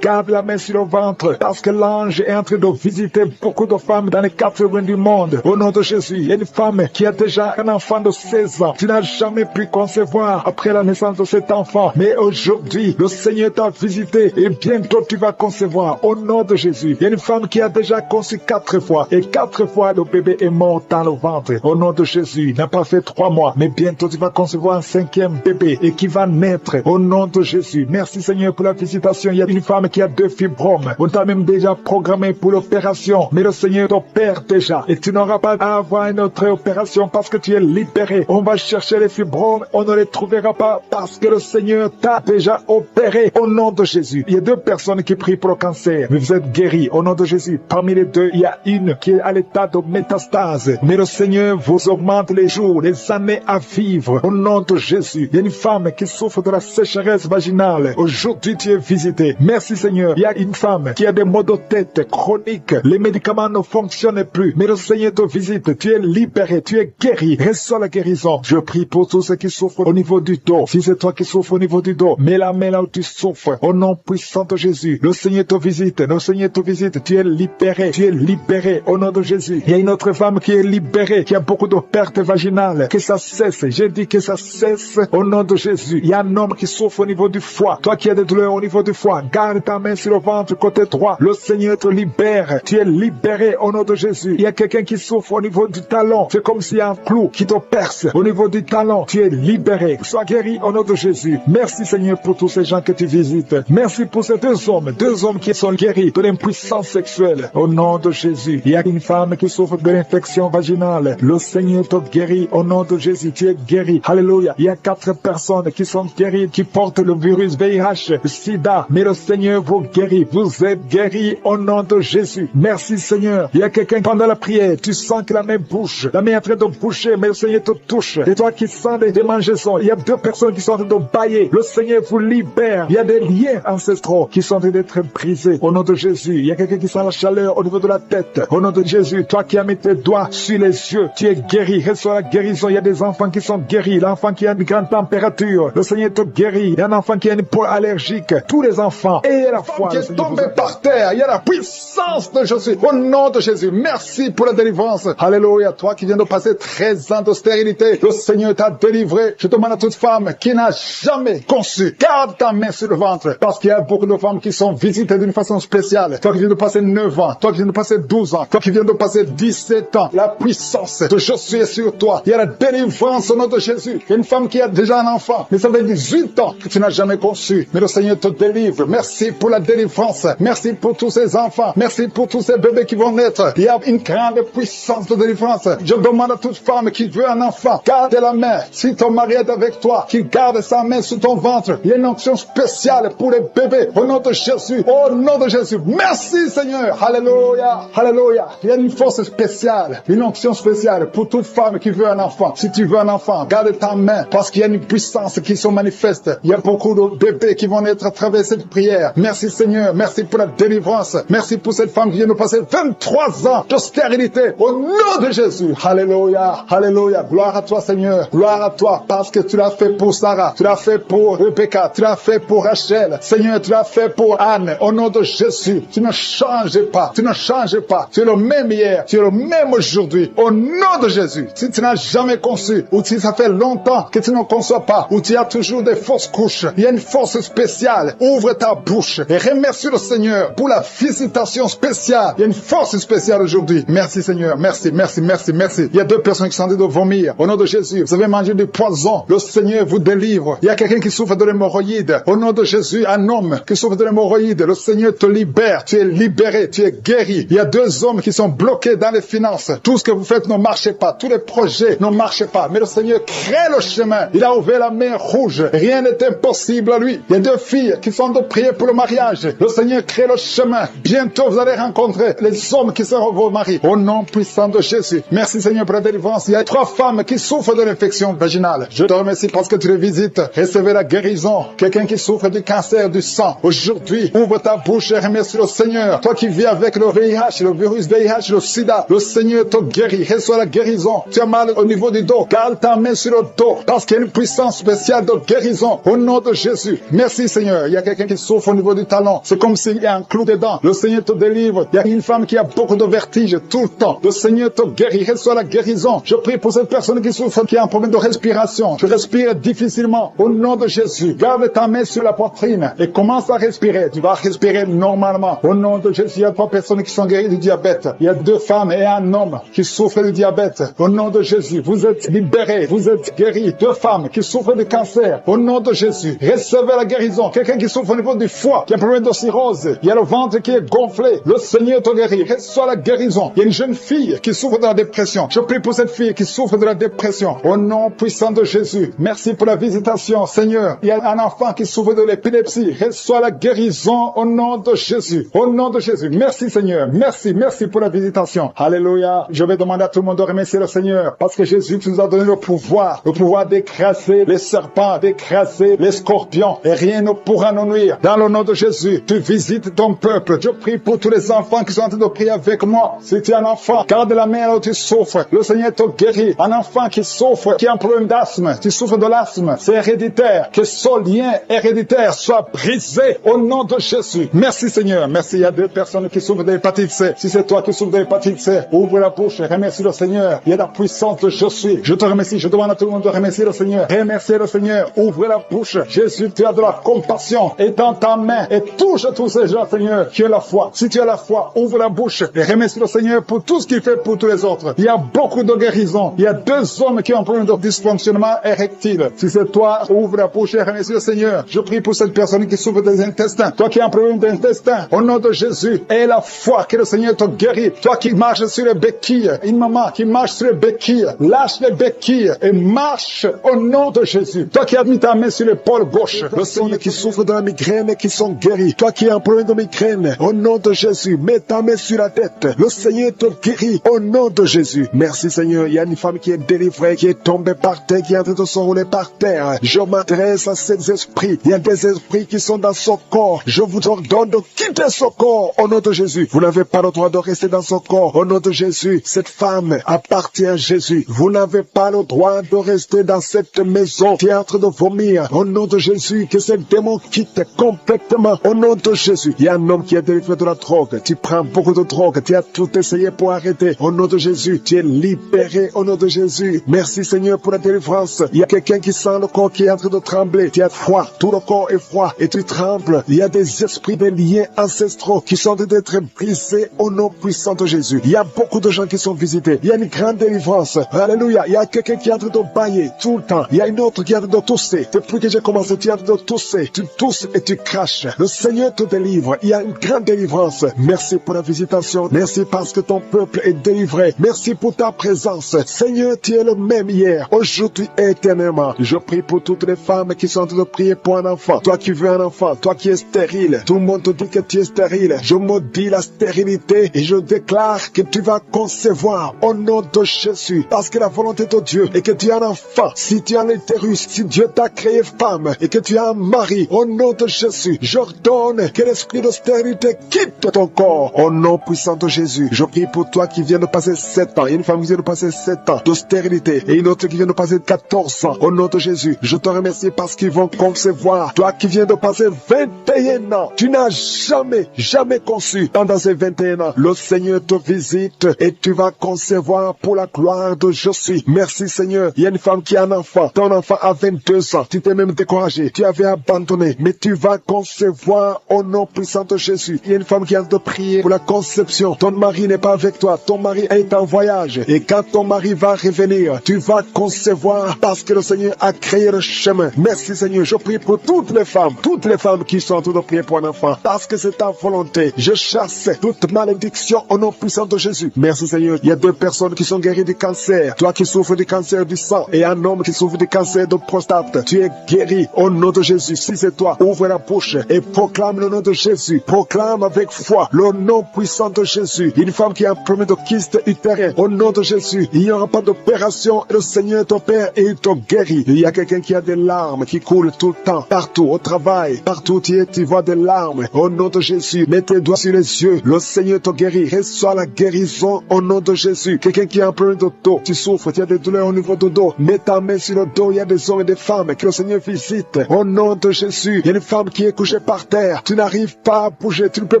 Garde la main sur le ventre. Parce que l'ange est en train de visiter beaucoup de femmes dans les 4 coins du monde. Au nom de Jésus. Il y a une femme qui a déjà un enfant de 16 ans. Tu n'as jamais pu concevoir après la naissance de cet enfant. Mais aujourd'hui, le Seigneur t'a visité. Et bientôt tu vas concevoir. Au nom de Jésus. Il y a une femme qui a déjà conçu 4 fois. Et 4 fois le bébé est mort dans le ventre. Au nom de Jésus. Il n'a pas fait 3 mois. Mais bientôt tu vas concevoir un 5e bébé. Et qui va naître. Au nom de Jésus. Merci Seigneur pour la visitation. Il y a une femme qui a 2 fibromes. On t'a même déjà programmé pour l'opération. Mais le Seigneur t'opère déjà. Et tu n'auras pas à avoir une autre opération parce que tu es libéré. On va chercher les fibromes symptômes, on ne les trouvera pas parce que le Seigneur t'a déjà opéré au nom de Jésus. Il y a 2 personnes qui prient pour le cancer, mais vous êtes guéris au nom de Jésus. Parmi les 2, il y a une qui est à l'état de métastase, mais le Seigneur vous augmente les jours, les années à vivre au nom de Jésus. Il y a une femme qui souffre de la sécheresse vaginale. Aujourd'hui, tu es visité. Merci Seigneur. Il y a une femme qui a des maux de tête chroniques. Les médicaments ne fonctionnent plus, mais le Seigneur te visite. Tu es libéré, tu es guéri. Reçois la guérison. Je prie pour tous ceux qui souffrent au niveau du dos. Si c'est toi qui souffres au niveau du dos, mets la main là où tu souffres. Au nom puissant de Jésus, le Seigneur te visite. Le Seigneur te visite. Tu es libéré. Tu es libéré au nom de Jésus. Il y a une autre femme qui est libérée, qui a beaucoup de pertes vaginales. Que ça cesse. J'ai dit que ça cesse au nom de Jésus. Il y a un homme qui souffre au niveau du foie. Toi qui as des douleurs au niveau du foie, garde ta main sur le ventre côté droit. Le Seigneur te libère. Tu es libéré au nom de Jésus. Il y a quelqu'un qui souffre au niveau du talon. C'est comme s'il y a un clou qui te perce au niveau du talon. Tu es libéré. Sois guéri au nom de Jésus. Merci Seigneur pour tous ces gens que tu visites. Merci pour ces 2 hommes qui sont guéris de l'impuissance sexuelle au nom de Jésus. Il y a une femme qui souffre de l'infection vaginale. Le Seigneur te guérit au nom de Jésus. Tu es guéri. Alléluia. Il y a 4 personnes qui sont guéries, qui portent le virus VIH, SIDA. Mais le Seigneur vous guérit. Vous êtes guéris au nom de Jésus. Merci Seigneur. Il y a quelqu'un pendant la prière, tu sens que la main bouge. La main est en train de bouger, mais le Seigneur te touche. Et toi qui sens des démangeaisons, il y a 2 personnes qui sont en train de bailler. Le Seigneur vous libère. Il y a des liens ancestraux qui sont en train d'être brisés au nom de Jésus. Il y a quelqu'un qui sent la chaleur au niveau de la tête. Au nom de Jésus, toi qui as mis tes doigts sur les yeux, tu es guéri. Reçois la guérison. Il y a des enfants qui sont guéris. L'enfant qui a une grande température, le Seigneur te guérit. Il y a un enfant qui a une peau allergique. Tous les enfants. Et la foi qui est tombé par terre. Il y a la puissance de Jésus. Au nom de Jésus. Merci pour la délivrance. Alléluia. Toi qui viens de passer 13 ans de stérilité, le Seigneur t'a délivré. Je demande à toute femme qui n'a jamais conçu, garde ta main sur le ventre. Parce qu'il y a beaucoup de femmes qui sont visitées d'une façon spéciale. Toi qui viens de passer 9 ans. Toi qui viens de passer 12 ans. Toi qui viens de passer 17 ans. La puissance de Jésus est sur toi. Il y a la délivrance au nom de Jésus. Il y a une femme qui a déjà un enfant. Mais ça fait 18 ans que tu n'as jamais conçu. Mais le Seigneur te délivre. Merci pour la délivrance. Merci pour tous ces enfants. Merci pour tous ces bébés qui vont naître. Il y a une grande puissance de délivrance. Je demande à toute femme qui veut un enfant, garde la main. Si ton mari est avec toi, qu'il garde sa main sur ton ventre. Il y a une onction spéciale pour les bébés. Au nom de Jésus. Au nom de Jésus. Merci Seigneur. Alléluia. Alléluia. Il y a une force spéciale. Une onction spéciale pour toute femme qui veut un enfant. Si tu veux un enfant, garde ta main. Parce qu'il y a une puissance qui se manifeste. Il y a beaucoup de bébés qui vont naître à travers cette prière. Merci Seigneur. Merci pour la délivrance. Merci pour cette femme qui vient de passer 23 ans de stérilité. Au nom de Jésus. Alléluia. Alléluia. Gloire à toi Seigneur. Gloire à toi. Parce que tu l'as fait pour Sarah. Tu l'as fait pour Rebecca. Tu l'as fait pour Rachel. Seigneur, tu l'as fait pour Anne. Au nom de Jésus. Tu ne changes pas. Tu ne changes pas. Tu es le même hier. Tu es le même aujourd'hui. Au nom de Jésus. Si tu n'as jamais conçu, ou si ça fait longtemps que tu ne conçois pas, ou tu as toujours des fausses couches, il y a une force spéciale. Ouvre ta bouche et remercie le Seigneur pour la visitation spéciale. Il y a une force spéciale aujourd'hui. Merci Seigneur. Merci, merci, merci, merci. Il y a 2 personnes qui sont en train de vomir. Au nom de Jésus, vous avez mangé du poison. Le Seigneur vous délivre. Il y a quelqu'un qui souffre de l'hémorroïde. Au nom de Jésus, un homme qui souffre de l'hémorroïde. Le Seigneur te libère. Tu es libéré. Tu es guéri. Il y a 2 hommes qui sont bloqués dans les finances. Tout ce que vous faites ne marche pas. Tous les projets ne marchent pas. Mais le Seigneur crée le chemin. Il a ouvert la main rouge. Rien n'est impossible à lui. Il y a 2 filles qui sont de prier pour le mariage. Le Seigneur crée le chemin. Bientôt, vous allez rencontrer les hommes qui seront vos maris. Au nom puissant de Jésus. Merci Seigneur pour la délivrance. Il y a 3 femmes qui souffrent de l'infection vaginale. Je te remercie parce que tu les visites. Recevez la guérison. Quelqu'un qui souffre du cancer du sang. Aujourd'hui, ouvre ta bouche et remercie le Seigneur. Toi qui vis avec le VIH, le virus VIH, le sida, le Seigneur te guérit. Reçois la guérison. Tu as mal au niveau du dos. Garde ta main sur le dos. Parce qu'il y a une puissance spéciale de guérison. Au nom de Jésus. Merci Seigneur. Il y a quelqu'un qui souffre au niveau du talon. C'est comme s'il y a un clou dedans. Le Seigneur te délivre. Il y a une femme qui a beaucoup de vertige tout le temps. Le Seigneur te guérit. Reçois la guérison. Je prie pour cette personne qui souffre, qui a un problème de respiration. Tu respires difficilement. Au nom de Jésus. Garde ta main sur la poitrine et commence à respirer. Tu vas respirer normalement. Au nom de Jésus, il y a 3 personnes qui sont guéries du diabète. Il y a 2 femmes et un homme qui souffrent du diabète. Au nom de Jésus, vous êtes libérés. Vous êtes guéris. 2 femmes qui souffrent du cancer. Au nom de Jésus, recevez la guérison. Quelqu'un qui souffre au niveau du foie, qui a un problème de cirrhose. Il y a le ventre qui est gonflé. Le Seigneur te guérit. Reçois la guérison. Il y a une jeune fille qui souffre de la dépression. Je prie pour cette fille qui souffre de la dépression. Au nom puissant de Jésus. Merci pour la visitation, Seigneur. Il y a un enfant qui souffre de l'épilepsie. Reçois la guérison au nom de Jésus. Au nom de Jésus. Merci, Seigneur. Merci pour la visitation. Alléluia. Je vais demander à tout le monde de remercier le Seigneur parce que Jésus nous a donné le pouvoir d'écraser les serpents, d'écraser les scorpions et rien ne pourra nous nuire. Dans le nom de Jésus, tu visites ton peuple. Je prie pour tous les enfants qui sont en train de prier avec moi. Si tu es un enfant, garde la main là où tu souffres. Le Seigneur te guérit. Un enfant qui souffre, qui a un problème d'asthme, tu souffres de l'asthme, c'est héréditaire. Que ce lien héréditaire soit brisé au nom de Jésus. Merci Seigneur. Merci. Il y a deux personnes qui souffrent de l'hépatite C. Si c'est toi qui souffres de l'hépatite C, ouvre la bouche et remercie le Seigneur. Il y a la puissance de je suis. Je te remercie. Je demande à tout le monde de remercier le Seigneur. Remerciez le Seigneur. Ouvre la bouche. Jésus, tu as de la compassion. Et dans ta main et touche tous ces gens, Seigneur, qui ont la foi. Si tu as la foi, ouvre la bouche et remercie le Seigneur pour tout ce qu'il fait pour tous les autres. Il y a beaucoup de guérisons. Il y a 2 hommes qui ont un problème de dysfonctionnement érectile. Si c'est toi, ouvre la bouche et remercie le Seigneur. Je prie pour cette personne qui souffre des intestins. Toi qui as un problème d'intestin, au nom de Jésus, aie la foi que le Seigneur te guérit. Toi qui marches sur les béquilles, une maman qui marche sur les béquilles, lâche les béquilles et marche au nom de Jésus. Toi qui as mis ta main sur l'épaule gauche, le Seigneur qui souffre de la migraine et qui sont guéris. Toi qui as un problème de migraine, au nom de Jésus, mets ta main sur la tête. Le Seigneur te guérit au nom de Jésus. Merci Seigneur. Il y a une femme qui est délivrée, qui est tombée par terre, qui est en train de se rouler par terre. Je m'adresse à ces esprits. Il y a des esprits qui sont dans son corps. Je vous ordonne de quitter son corps au nom de Jésus. Vous n'avez pas le droit de rester dans son corps au nom de Jésus. Cette femme appartient à Jésus. Vous n'avez pas le droit de rester dans cette maison qui est en train de vomir au nom de Jésus. Que ce démon quitte complètement au nom de Jésus. Il y a un homme qui est délivré de la drogue. Tu prends beaucoup de drogue. Tu as tout essayé pour arrêter. Au nom de Jésus, tu es libéré au nom de Jésus. Merci Seigneur pour la délivrance. Il y a quelqu'un qui sent le corps qui est en train de trembler. Tu as froid. Tout le corps est froid et tu trembles. Il y a des esprits, des liens ancestraux qui sont en train d'être brisés au nom puissant de Jésus. Il y a beaucoup de gens qui sont visités. Il y a une grande délivrance. Alléluia. Il y a quelqu'un qui est en train de bailler tout le temps. Il y a une autre qui est en train de tousser. Depuis que j'ai commencé, tu es en train de tousser. Tu tousses et tu craches. Le Seigneur te délivre. Il y a une grande délivrance. Merci pour la visitation. Merci parce que ton peuple est délivré. Merci pour ta présence. Seigneur, tu es le même hier, aujourd'hui et éternellement. Je prie pour toutes les femmes qui sont en train de prier pour un enfant. Toi qui veux un enfant, toi qui es stérile. Tout le monde te dit que tu es stérile. Je maudis la stérilité et je déclare que tu vas concevoir au nom de Jésus. Parce que la volonté de Dieu est que tu as un enfant. Si tu as l'utérus, si Dieu t'a créé femme et que tu as un mari, au nom de Jésus, j'ordonne que l'esprit de stérilité quitte ton corps. Au nom puissant de Jésus, je prie pour toi qui viens de passer 7 ans. Il y a une femme qui vient de passer 7 ans de stérilité et une autre qui vient de passer 14 ans. Au nom de Jésus, je te remercie parce qu'ils vont concevoir. Toi qui viens de passer 21 ans, tu n'as jamais conçu. Pendant ces 21 ans, le Seigneur te visite et tu vas concevoir pour la gloire de je suis. Merci Seigneur. Il y a une femme qui a un enfant. Ton enfant a 22 ans. Tu t'es même découragé. Tu avais abandonné. Mais tu vas concevoir au nom puissant de Jésus. Il y a une femme qui a de prier pour la conception. Ton mari n'est pas avec toi. Ton mari est en voyage. Et quand ton mari va revenir, tu vas concevoir parce que le Seigneur a créé le chemin. Merci Seigneur. Je prie pour toutes les femmes qui sont en train de prier pour un enfant. Parce que c'est ta volonté. Je chasse toute malédiction au nom puissant de Jésus. Merci Seigneur. Il y a 2 personnes qui sont guéries du cancer. Toi qui souffres du cancer du sang et un homme qui souffre du cancer de prostate. Tu es guéri au nom de Jésus. Si c'est toi, ouvre la bouche et proclame le nom de Jésus. Proclame avec foi le nom puissant de Jésus. Une femme qui a un problème de kyste utérin. Au nom de Jésus, il n'y aura pas d'opération. Le Seigneur t'opère et il te guérit. Il y a quelqu'un qui a des larmes qui coulent tout le temps. Partout, au travail, partout où tu es, tu vois des larmes. Au nom de Jésus, mets tes doigts sur les yeux. Le Seigneur te guérit. Reçois la guérison au nom de Jésus. Quelqu'un qui a un problème de dos, tu souffres, tu as des douleurs au niveau du dos. Mets ta main sur le dos. Il y a des hommes et des femmes que le Seigneur visite. Au nom de Jésus, il y a une femme qui est couchée par terre. Tu n'arrives pas à bouger. Tu ne peux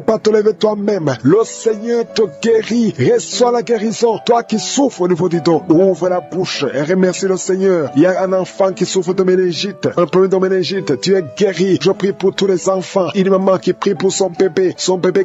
pas te lever toi-même. Le Seigneur te guérit. Reçois la guérison. Toi qui souffres au niveau du dos, ouvre la bouche et remercie le Seigneur. Il y a un enfant qui souffre de méningite, un problème de méningite. Tu es guéri. Je prie pour tous les enfants. Une maman qui prie pour son bébé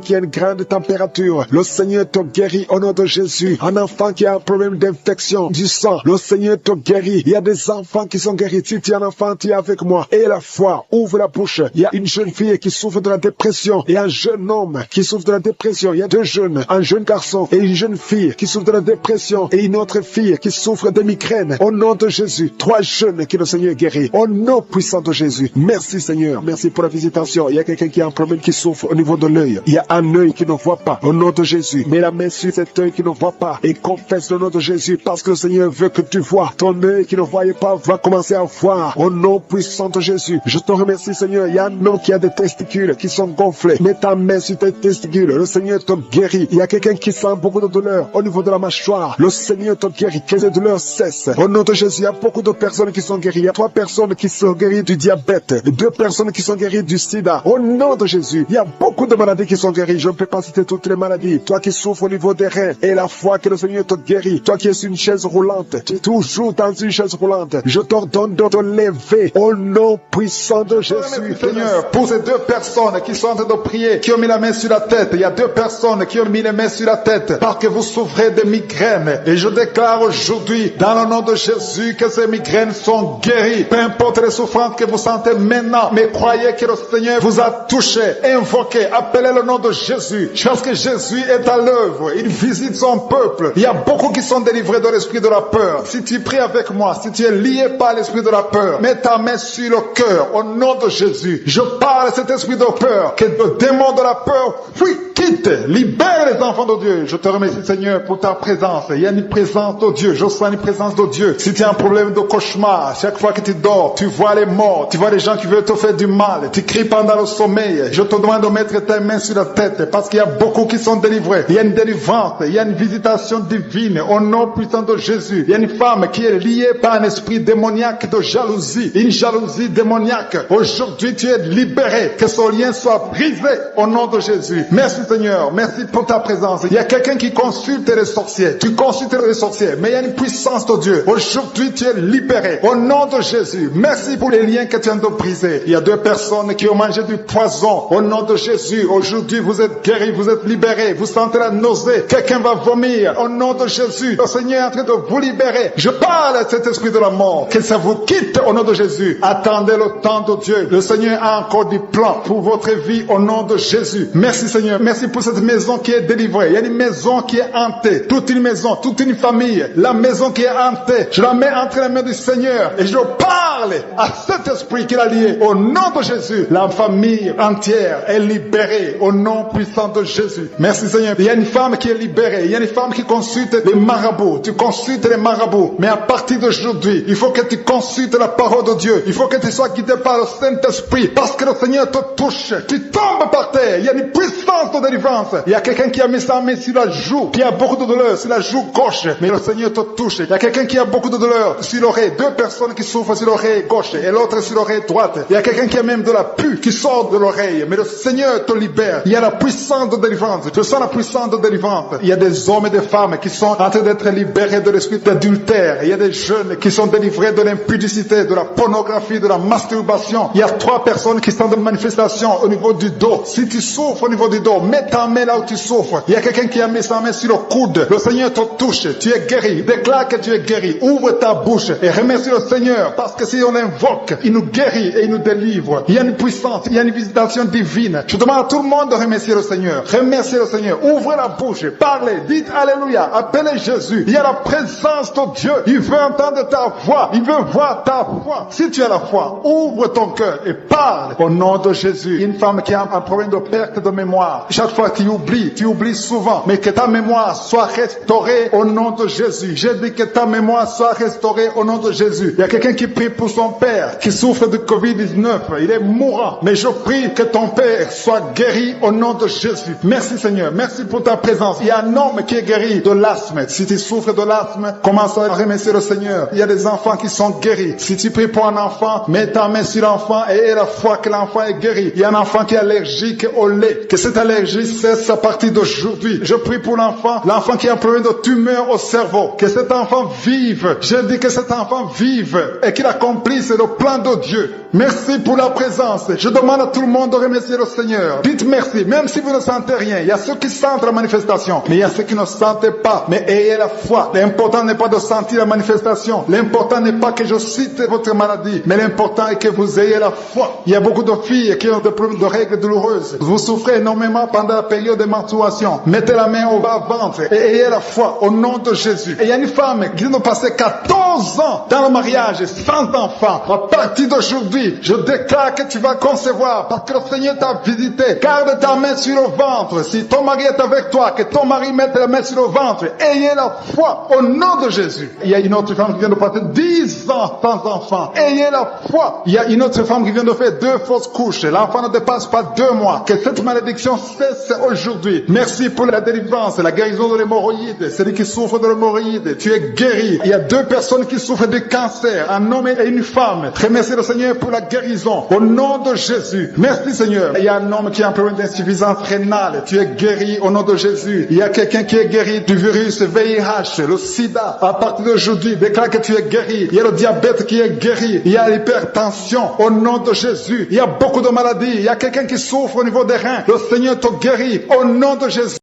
qui a une grande température. Le Seigneur te guérit au nom de Jésus. Un enfant qui a un problème d'infection du sang, le Seigneur te guérit. Il y a des enfants qui sont guéris. Si tu es un enfant, tu es avec moi. Et la foi, ouvre la bouche. Il y a une jeune fille qui souffre de la dépression et un jeune homme qui souffre de la dépression. Il y a 2 jeunes, un jeune garçon et une jeune fille qui souffre de la dépression et une autre fille qui souffre de migraine. Au nom de Jésus. 3 jeunes que le Seigneur guérit. Au nom puissant de Jésus. Merci Seigneur. Merci pour la visitation. Il y a quelqu'un qui a un problème qui souffre au niveau de l'œil. Il y a un œil qui ne voit pas. Au nom de Jésus. Mets la main sur cet œil qui ne voit pas et confesse le nom de Jésus parce que le Seigneur veut que tu vois. Ton œil qui ne voyait pas va commencer à voir. Au nom puissant de Jésus. Je te remercie Seigneur. Il y a un homme qui a des testicules qui sont gonflés. Mets ta main sur tes testicules. Le Seigneur te guérit. Il y a quelqu'un qui sent beaucoup de douleur au niveau de la mâchoire. Le Seigneur te guérit. Que les douleurs cessent. Au nom de Jésus, il y a beaucoup de personnes qui sont guéries. Il y a 3 personnes qui sont guéries du diabète. 2 personnes qui sont guéries du sida. Au nom de Jésus, il y a beaucoup de maladies qui sont guéries. Je ne peux pas citer toutes les maladies. Toi qui souffres au niveau des reins et la foi que le Seigneur te guérit. Toi qui es sur une chaise roulante. Tu es toujours dans une chaise roulante. Je t'ordonne de te lever au nom puissant de Jésus. Seigneur, pour ces 2 personnes qui sont en train de prier, qui ont mis la main sur la tête. Il y a 2 personnes qui ont mis les mains sur la tête parce que vous souffrez de migraines. Et je déclare aujourd'hui, dans le nom de Jésus, que ces migraines sont guéries. Peu importe les souffrances que vous sentez maintenant, mais croyez que le Seigneur vous a touché. Invoquez, appelez le nom de Jésus. Parce que Jésus est à l'œuvre. Il visite son peuple. Il y a beaucoup qui sont délivrés de l'esprit de la peur. Si tu pries avec moi, si tu es lié par l'esprit de la peur, mets ta main sur le cœur au nom de Jésus. Je parle à cet esprit de peur, que le démon de la peur fuit, quitte, libère les enfants de Dieu. Je te remercie Seigneur pour ta présence. Il y a une présence de Dieu. Je sens une présence de Dieu. Si tu as un problème de cauchemar, chaque fois que tu dors, tu vois les morts, tu vois les gens qui veulent te faire du mal, tu cries pendant le sommeil. Je te demande de mettre tes mains sur la tête parce qu'il y a beaucoup qui sont délivrés. Il y a une délivrance, il y a une visitation divine au nom puissant de Jésus. Il y a une femme qui est liée par un esprit démoniaque de jalousie, une jalousie démoniaque. Aujourd'hui, tu es libéré. Que ce lien soit brisé au nom de Jésus. Merci Seigneur, merci pour ta présence. Il y a quelqu'un qui consulte les sorciers. Tu consultes les sorciers, mais il y a une puissance de Dieu. Aujourd'hui, tu es libéré au nom de Jésus. Merci pour les liens que tu viens de briser. Il y a 2 personnes qui ont mangé du poison au nom de Jésus. Aujourd'hui, vous êtes guéris, vous êtes libérés. Vous sentez la nausée. Quelqu'un va vomir au nom de Jésus. Le Seigneur est en train de vous libérer. Je parle à cet esprit de la mort. Que ça vous quitte au nom de Jésus. Attendez le temps de Dieu. Le Seigneur a encore du plan pour votre vie au nom de Jésus. Merci Seigneur. Merci pour cette maison qui est délivrée. Il y a une maison qui est hantée. Toute une maison, toute une famille. La maison qui est hantée. Je la mets entre les mains du Seigneur. Et je parle à cet esprit qui l'a lié. Au nom de Jésus. La famille entière est libérée. Au nom puissant de Jésus. Merci Seigneur. Il y a une femme qui est libérée. Il y a une femme qui consulte les marabouts. Tu consultes les marabouts. Mais à partir d'aujourd'hui, il faut que tu consultes la parole de Dieu. Il faut que tu sois guidé par le Saint-Esprit. Parce que le Seigneur te touche. Tu tombes par terre. Il y a une puissance de délivrance. Il y a quelqu'un qui a mis sa main sur la joue. Qui a beaucoup de douleur sur la joue gauche. Mais le Seigneur te touche. Il y a quelqu'un qui a beaucoup de douleur sur l'oreille. 2 personnes qui souffrent sur l'oreille gauche et l'autre sur l'oreille droite. Il y a quelqu'un qui a même de la pus qui sort de l'oreille. Mais le Seigneur te libère. Il y a la puissance de délivrance. Je sens la puissance de délivrance. Il y a des hommes et des femmes qui sont en train d'être libérés de l'esprit d'adultère. Il y a des jeunes qui sont délivrés de l'impudicité, de la pornographie, de la masturbation. Il y a 3 personnes qui sont de manifestation au niveau du dos. Si tu souffres au niveau du dos, mets ta main là où tu souffres. Il y a quelqu'un qui a mis sa main sur le coude. Le Seigneur te touche. Tu es guéri. Déclare que tu es guéri. Ouvre ta bouche et remercie le Seigneur parce que si on l'invoque, il nous guérit et il nous délivre. Il y a une puissance, il y a une visitation divine. Je demande à tout le monde de remercier le Seigneur. Remerciez le Seigneur. Ouvrez la bouche. Parlez. Dites Alléluia. Appelez Jésus. Il y a la présence de Dieu. Il veut entendre ta voix. Il veut voir ta foi. Si tu as la foi, ouvre ton cœur et parle au nom de Jésus. Une femme qui a un problème de perte de mémoire. Chaque fois tu oublies souvent. Mais que ta mémoire soit restaurée au nom de Jésus. J'ai dit que ta mémoire soit restaurée au nom de Jésus. Il y a quelqu'un qui prie pour son père qui souffre de Covid-19. Il est mourant. Mais je prie que ton père soit guéri au nom de Jésus. Merci Seigneur. Merci pour ta présence. Il y a un homme qui est guéri de l'asthme. Si tu souffres de l'asthme, commence à remercier le Seigneur. Il y a des enfants qui sont guéris. Si tu pries pour un enfant, mets ta main sur l'enfant et aie la foi que l'enfant est guéri. Il y a un enfant qui est allergique au lait. Que cette allergie cesse à partir d'aujourd'hui. Je prie pour l'enfant qui a un problème de tumeur au cerveau. Que cet enfant vive. Je dis que cet enfant vive et qu'il accomplisse le plan de Dieu. Merci pour la présence. Je demande à tout le monde de remercier le Seigneur. Dites merci, même si vous ne sentez rien. Il y a ceux qui sentent la manifestation, mais il y a ceux qui ne sentent pas. Mais ayez la foi. L'important n'est pas de sentir la manifestation. L'important n'est pas que je cite votre maladie, mais l'important est que vous ayez la foi. Il y a beaucoup de filles qui ont des problèmes de règles douloureuses. Vous souffrez énormément pendant pendant la période de menstruation, mettez la main au bas-ventre et ayez la foi au nom de Jésus. Et il y a une femme qui vient de passer 14 ans dans le mariage sans enfant. À partir d'aujourd'hui, je déclare que tu vas concevoir parce que le Seigneur t'a visité. Garde ta main sur le ventre. Si ton mari est avec toi, que ton mari mette la main sur le ventre. Ayez la foi au nom de Jésus. Il y a une autre femme qui vient de passer 10 ans sans enfant. Ayez la foi. Il y a une autre femme qui vient de faire 2 fausses couches. L'enfant ne dépasse pas 2 mois. Que cette malédiction cesse aujourd'hui. Merci pour la délivrance, la guérison de l'hémorroïde. Celui qui souffre de l'hémorroïde, tu es guéri. Il y a 2 personnes qui souffrent de cancer, un homme et une femme. Remercie le Seigneur pour la guérison. Au nom de Jésus. Merci Seigneur. Il y a un homme qui a un problème d'insuffisance rénale. Tu es guéri au nom de Jésus. Il y a quelqu'un qui est guéri du virus VIH, le sida. À partir d'aujourd'hui, déclare que tu es guéri. Il y a le diabète qui est guéri. Il y a l'hypertension au nom de Jésus. Il y a beaucoup de maladies. Il y a quelqu'un qui souffre au niveau des reins. Le Seigneur te guérit au nom de Jésus.